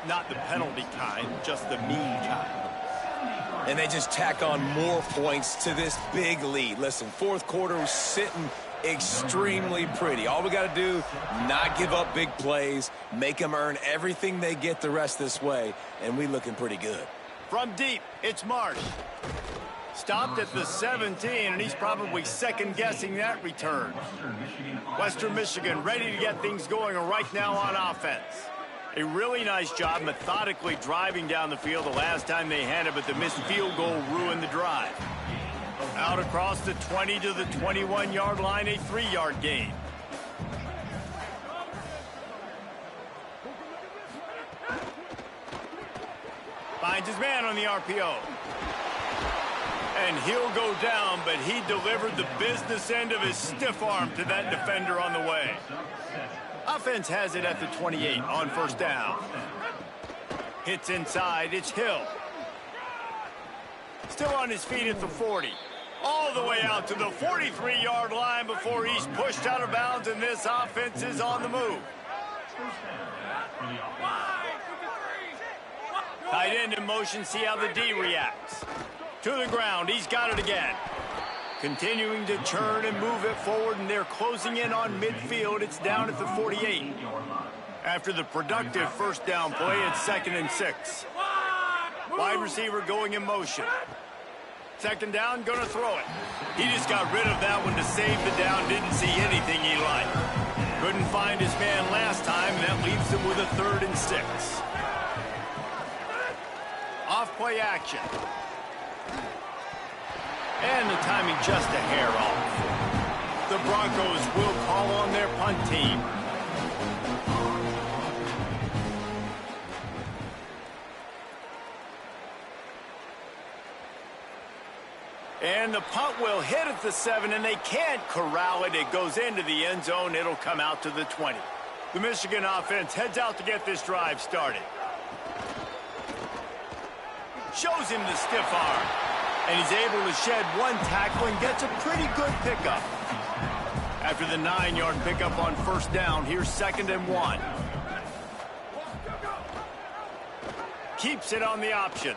A: Not the penalty kind, just the mean kind.
C: And they just tack on more points to this big lead. Listen, 4th quarter was sitting extremely pretty. All we got to do, not give up big plays, make them earn everything they get the rest this way, and we looking pretty good.
A: From deep, it's Marsh. Stopped at the 17, and he's probably second-guessing that return. Western Michigan ready to get things going right now on offense. A really nice job methodically driving down the field the last time they had it, but the missed field goal ruined the drive. Out across the 20 to the 21-yard line, a 3-yard gain. Finds his man on the RPO. And he'll go down, but he delivered the business end of his stiff arm to that defender on the way. Offense has it at the 28 on 1st down. Hits inside, it's Hill. Still on his feet at the 40. All the way out to the 43-yard line before he's pushed out of bounds, and this offense is on the move. Tight end in motion, see how the D reacts. To the ground, he's got it again. Continuing to turn and move it forward, and they're closing in on midfield. It's down at the 48. After the productive first down play, it's 2nd and 6. Wide receiver going in motion. 2nd down, gonna throw it. He just got rid of that one to save the down. Didn't see anything he liked. Couldn't find his man last time. That leaves him with a 3rd and 6. Off-play action. And the timing just a hair off. The Broncos will call on their punt team. And the punt will hit at the 7, and they can't corral it. It goes into the end zone. It'll come out to the 20. The Michigan offense heads out to get this drive started. Shows him the stiff arm. And he's able to shed one tackle and gets a pretty good pickup. After the 9-yard pickup on 1st down, here's 2nd and 1. Keeps it on the option.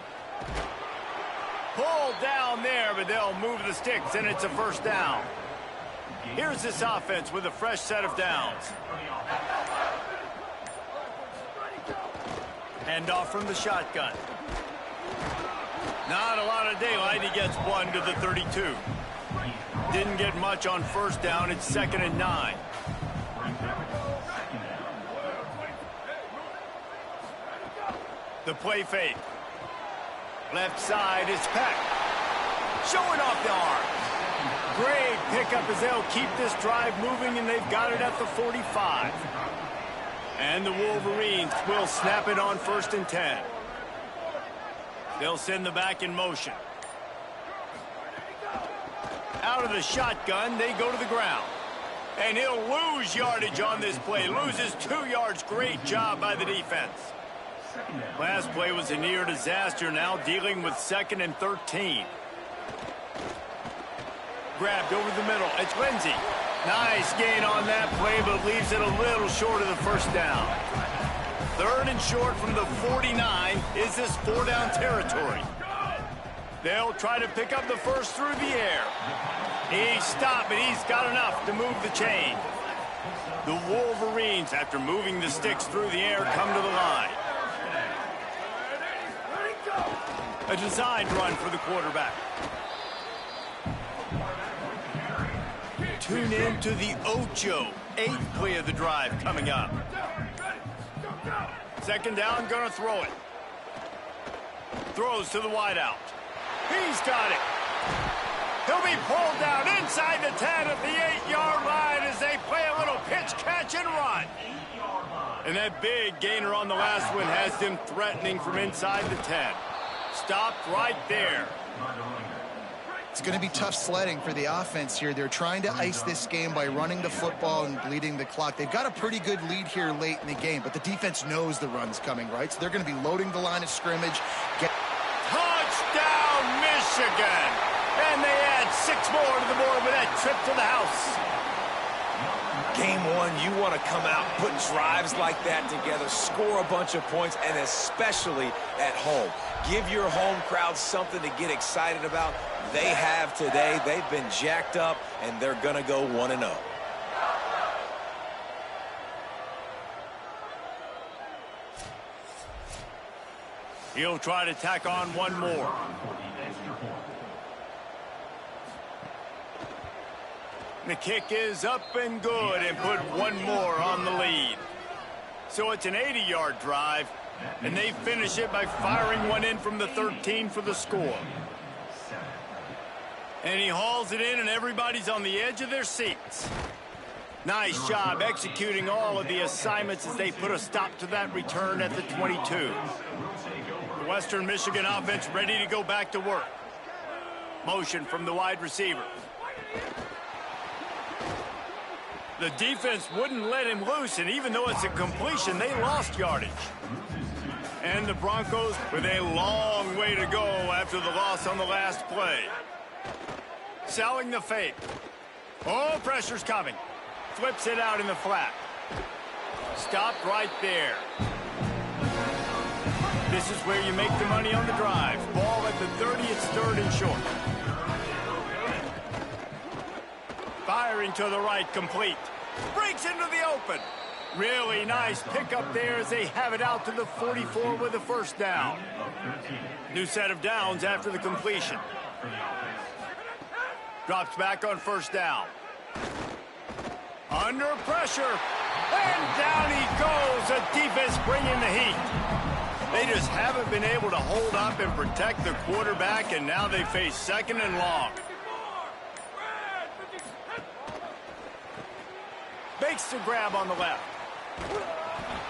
A: Pulled down there, but they'll move the sticks, and it's a 1st down. Here's this offense with a fresh set of downs. Hand off from the shotgun. Not a lot of daylight. He gets 1 to the 32. Didn't get much on 1st down. It's 2nd and 9. The play fake. Left side is Peck. Showing off the arm. Great pickup as they'll keep this drive moving, and they've got it at the 45. And the Wolverines will snap it on 1st and 10. They'll send the back in motion. Out of the shotgun, they go to the ground. And he'll lose yardage on this play. Loses 2 yards. Great job by the defense. Last play was a near disaster, now dealing with 2nd and 13. Grabbed over the middle. It's Lindsey. Nice gain on that play, but leaves it a little short of the 1st down. 3rd and short from the 49. Is this 4-down territory? They'll try to pick up the 1st through the air. He stopped, but he's got enough to move the chain. The Wolverines, after moving the sticks through the air, come to the line. A designed run for the quarterback. Tune in to the Ocho. 8th play of the drive coming up. 2nd down, gonna throw it. Throws to the wideout. He's got it. He'll be pulled down inside the 10 at the 8-yard line as they play a little pitch, catch, and run. And that big gainer on the last one has them threatening from inside the 10. Stopped right there.
B: It's going to be tough sledding for the offense here. They're trying to ice this game by running the football and bleeding the clock. They've got a pretty good lead here late in the game, but the defense knows the run's coming, right? So they're going to be loading the line of scrimmage.
A: Touchdown, Michigan! And they add 6 more to the board with that trip to the house.
C: Game 1, you want to come out, put drives like that together, score a bunch of points, and especially at home. Give your home crowd something to get excited about. They have today. They've been jacked up, and they're going to go 1-0.
A: He'll try to tack on one more. The kick is up and good and put one more on the lead. So it's an 80-yard drive, and they finish it by firing one in from the 13 for the score. And he hauls it in, and everybody's on the edge of their seats. Nice job executing all of the assignments as they put a stop to that return at the 22. The Western Michigan offense ready to go back to work. Motion from the wide receiver. The defense wouldn't let him loose, and even though it's a completion, they lost yardage. And the Broncos with a long way to go after the loss on the last play. Selling the fake. Oh, pressure's coming. Flips it out in the flat. Stopped right there. This is where you make the money on the drive. Ball at the 30, it's 3rd and short. Firing to the right, complete. Breaks into the open. Really nice pickup there as they have it out to the 44 with a first down. New set of downs after the completion. Drops back on first down. Under pressure. And down he goes. The defense bringing the heat. They just haven't been able to hold up and protect the quarterback, and now they face second and long. Makes the grab on the left.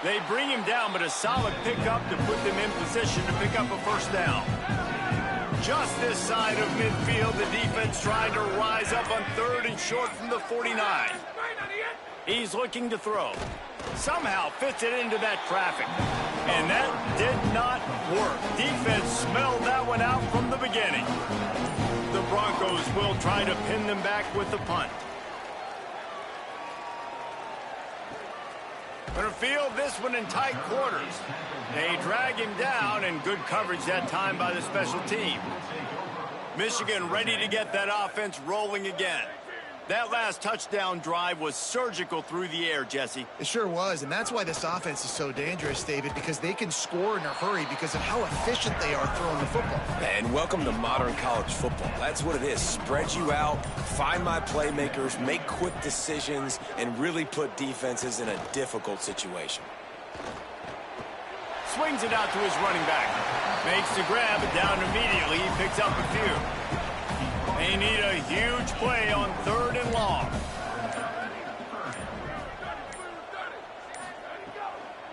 A: They bring him down, but a solid pickup to put them in position to pick up a first down. Just this side of midfield, the defense trying to rise up on third and short from the 49. He's looking to throw. Somehow fits it into that traffic. And that did not work. Defense smelled that one out from the beginning. The Broncos will try to pin them back with the punt. Going to field this one in tight quarters. They drag him down, and good coverage that time by the special team. Michigan ready to get that offense rolling again. That last touchdown drive was surgical through the air, Jesse.
B: It sure was, and that's why this offense is so dangerous, David, because they can score in a hurry because of how efficient they are throwing the football.
C: And welcome to modern college football. That's what it is. Spread you out, find my playmakers, make quick decisions, and really put defenses in a difficult situation.
A: Swings it out to his running back. Makes the grab, but down immediately. He picks up a few. They need a huge play on third and long.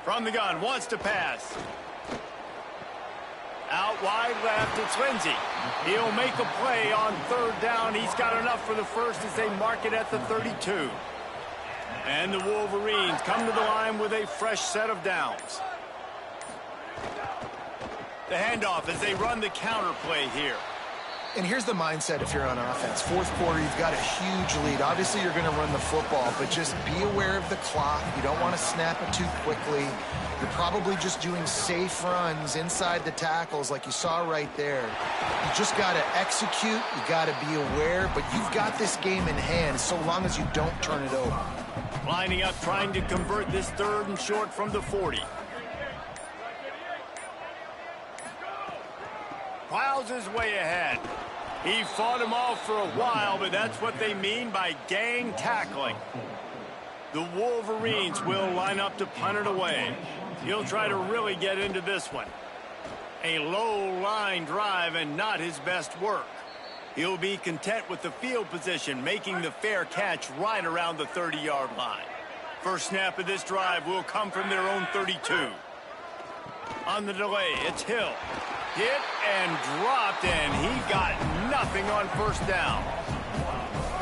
A: From the gun, wants to pass. Out wide left, it's Lindsey. He'll make a play on third down. He's got enough for the first as they mark it at the 32. And the Wolverines come to the line with a fresh set of downs. The handoff as they run the counter play here.
B: And here's the mindset if you're on offense. Fourth quarter, you've got a huge lead. Obviously, you're going to run the football, but just be aware of the clock. You don't want to snap it too quickly. You're probably just doing safe runs inside the tackles like you saw right there. You just got to execute. You got to be aware, but you've got this game in hand so long as you don't turn it over.
A: Lining up, trying to convert this third and short from the 40. Plows his way ahead. He fought him off for a while, but that's what they mean by gang tackling. The Wolverines will line up to punt it away. He'll try to really get into this one. A low line drive and not his best work. He'll be content with the field position, making the fair catch right around the 30-yard line. First snap of this drive will come from their own 32. On the delay, it's Hill. Hit and dropped, and he got nothing on first down.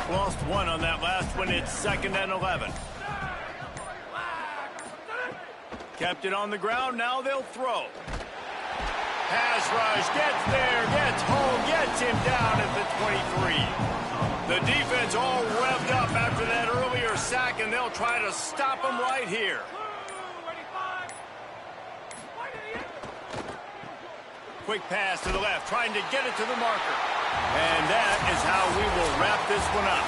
A: Lost one on that last one. It's 2nd and 11. Kept it on the ground. Now they'll throw. Pass rush. Gets there. Gets home. Gets him down at the 23. The defense all revved up after that earlier sack, and they'll try to stop him right here. Quick pass to the left, trying to get it to the marker. And that is how we will wrap this one up.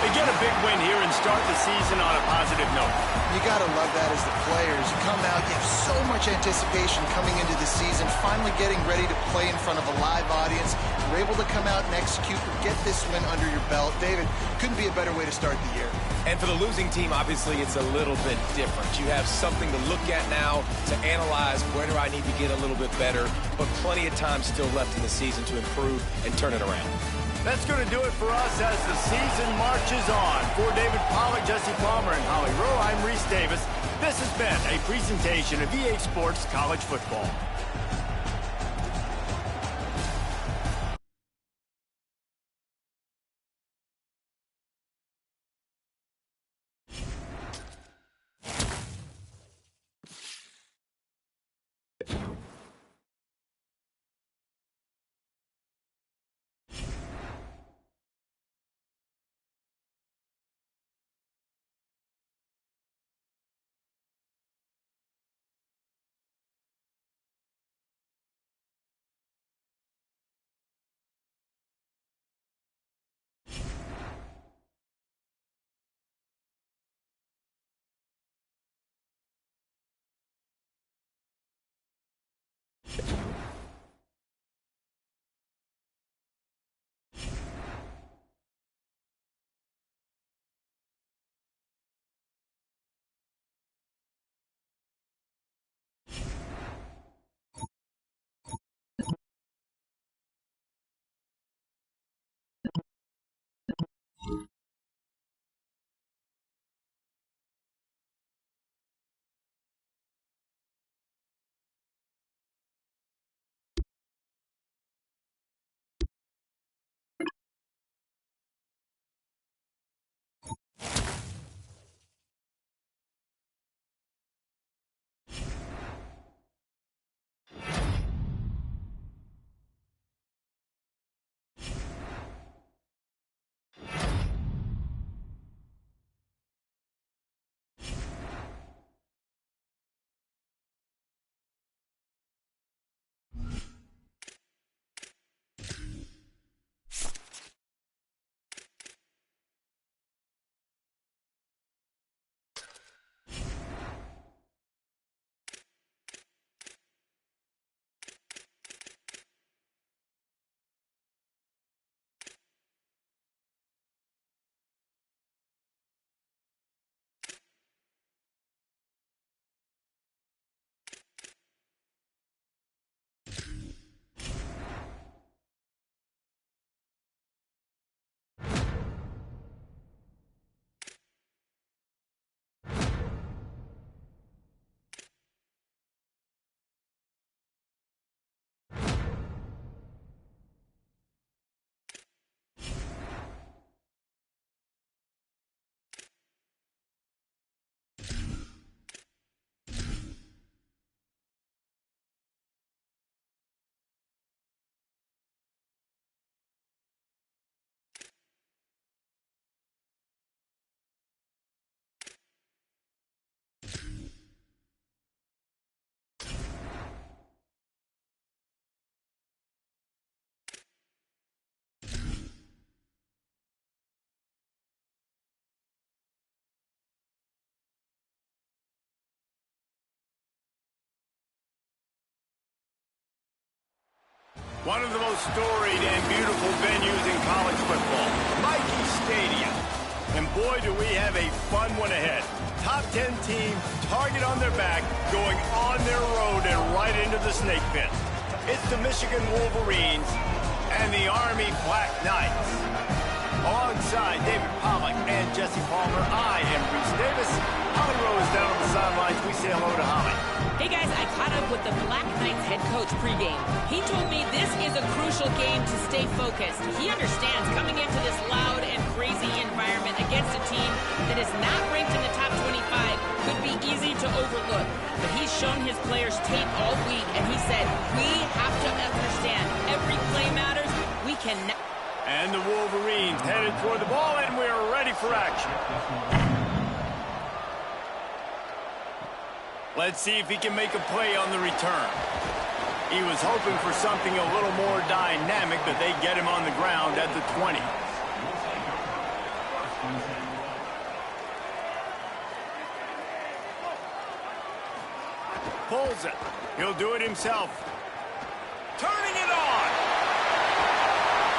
A: They get a big win here and start the season on a positive note.
B: You got to love that as the players. You come out, you have so much anticipation coming into the season, finally getting ready to play in front of a live audience. You're able to come out and execute and get this win under your belt. David, couldn't be a better way to start the year.
C: And for the losing team, obviously, it's a little bit different. You have something to look at now to analyze where do I need to get a little bit better, but plenty of time still left in the season to improve and turn it around.
A: That's going to do it for us as the season marches on. For David Pollack, Jesse Palmer, and Holly Rowe, I'm Reese Davis. This has been a presentation of EA Sports College Football. One of the most storied and beautiful venues in college football, Mickey Stadium. And boy, do we have a fun one ahead. Top 10 team, target on their back, going on their road and right into the snake pit. It's the Michigan Wolverines and the Army Black Knights. Alongside David Pollack and Jesse Palmer, I am Reese Davis. Holly Rose down on the sidelines. We say hello to Holly.
E: Hey guys, I caught up with the Black Knights head coach pregame. He told me this is a crucial game to stay focused. He understands coming into this loud and crazy environment against a team that is not ranked in the top 25 could be easy to overlook. But he's shown his players tape all week, and he said, we have to understand every play matters. We cannot.
A: And the Wolverines headed toward the ball, and we are ready for action. Let's see if he can make a play on the return. He was hoping for something a little more dynamic, but they get him on the ground at the 20. Pulls it. He'll do it himself. Turning it on.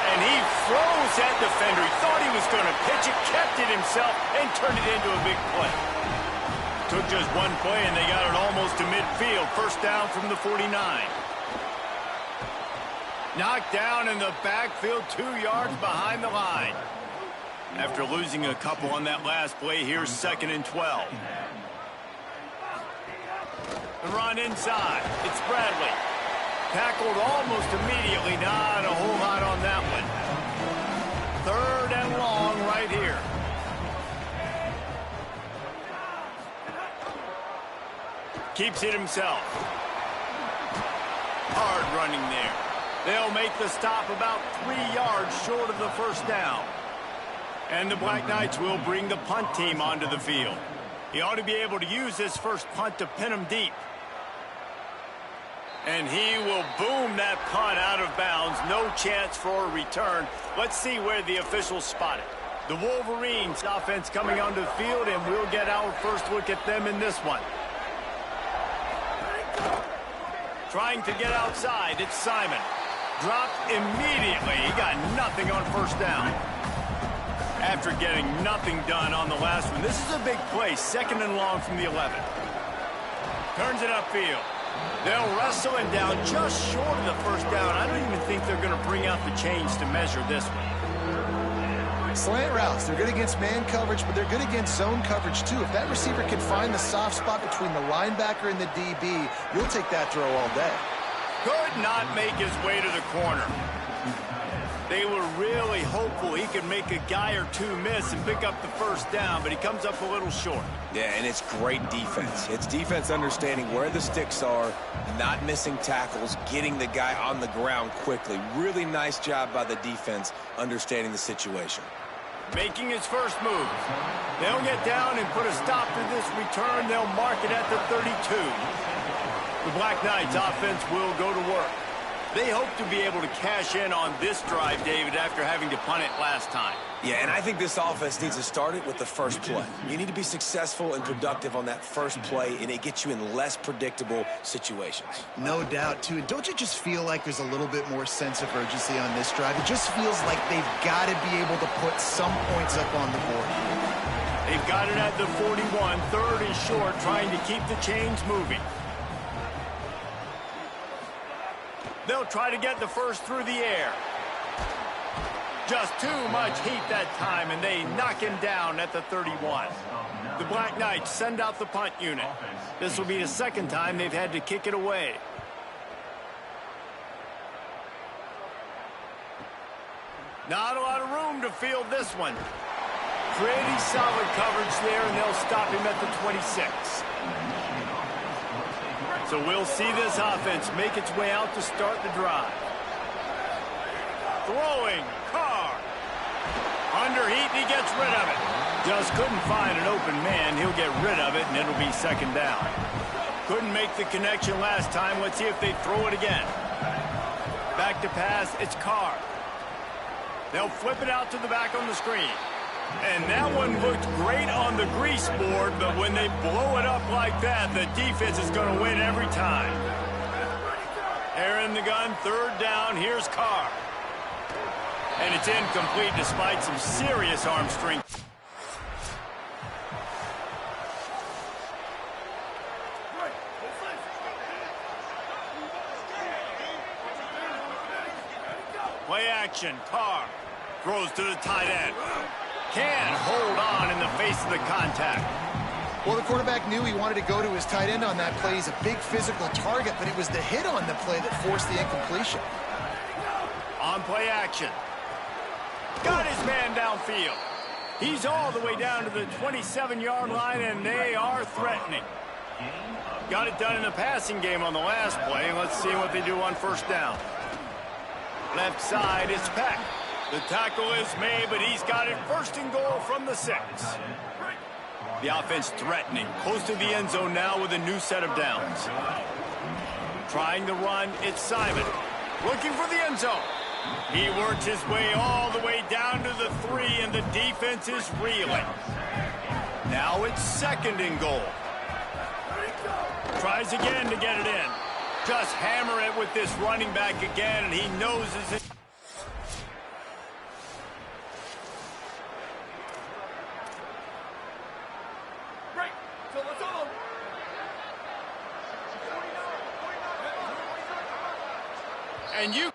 A: And he froze that defender. He thought he was going to pitch it, kept it himself, and turned it into a big play. Took just one play, and they got it almost to midfield. First down from the 49. Knocked down in the backfield, 2 yards behind the line. After losing a couple on that last play, here's 2nd and 12. The run inside. It's Bradley. Tackled almost immediately. Not a whole lot on that one. 3rd and long right here. Keeps it himself. Hard running there. They'll make the stop about 3 yards short of the first down. And the Black Knights will bring the punt team onto the field. He ought to be able to use this first punt to pin him deep. And he will boom that punt out of bounds. No chance for a return. Let's see where the officials spot it. The Wolverines offense coming onto the field, and we'll get our first look at them in this one. Trying to get outside, it's Simon. Dropped immediately. He got nothing on first down. After getting nothing done on the last one, this is a big play. 2nd and long from the 11. Turns it upfield. They'll wrestle him down just short of the first down. I don't even think they're going to bring out the chains to measure this one.
B: Slant routes, they're good against man coverage, but they're good against zone coverage too. If that receiver can find the soft spot between the linebacker and the DB, you'll take that throw all day.
A: Could not make his way to the corner. They were really hopeful he could make a guy or two miss and pick up the first down, but he comes up a little short.
C: Yeah, and it's great defense. It's defense understanding where the sticks are, not missing tackles, getting the guy on the ground quickly. Really nice job by the defense understanding the situation.
A: Making his first move. They'll get down and put a stop to this return. They'll mark it at the 32. The Black Knights offense will go to work. They hope to be able to cash in on this drive, David, after having to punt it last time.
C: Yeah, and I think this offense needs to start it with the first play. You need to be successful and productive on that first play, and it gets you in less predictable situations.
B: No doubt, too. And don't you just feel like there's a little bit more sense of urgency on this drive? It just feels like they've got to be able to put some points up on the board.
A: They've got it at the 41, 3rd and short, trying to keep the chains moving. They'll try to get the first through the air. Just too much heat that time, and they knock him down at the 31. The Black Knights send out the punt unit. This will be the 2nd time they've had to kick it away. Not a lot of room to field this one. Pretty solid coverage there, and they'll stop him at the 26. So we'll see this offense make its way out to start the drive. Throwing, Carr. Under heat, he gets rid of it. Just couldn't find an open man. He'll get rid of it, and it'll be 2nd down. Couldn't make the connection last time. Let's see if they throw it again. Back to pass, it's Carr. They'll flip it out to the back on the screen. And that one looked great on the grease board, but when they blow it up like that, the defense is going to win every time. They're in the gun, third down. Here's Carr. And it's incomplete despite some serious arm strength. Play action. Carr throws to the tight end. Can't hold on in the face of the contact.
B: Well, the quarterback knew he wanted to go to his tight end on that play. He's a big physical target, but it was the hit on the play that forced the incompletion.
A: On play action. Got his man downfield. He's all the way down to the 27-yard line, and they are threatening. Got it done in the passing game on the last play. Let's see what they do on first down. Left side is Peck. The tackle is made, but he's got it first and goal from the 6. The offense threatening, close to the end zone now with a new set of downs. Trying to run, it's Simon. Looking for the end zone. He works his way all the way down to the 3, and the defense is reeling. Now it's second and goal. Tries again to get it in. Just hammer it with this running back again, and he knows it's... And you...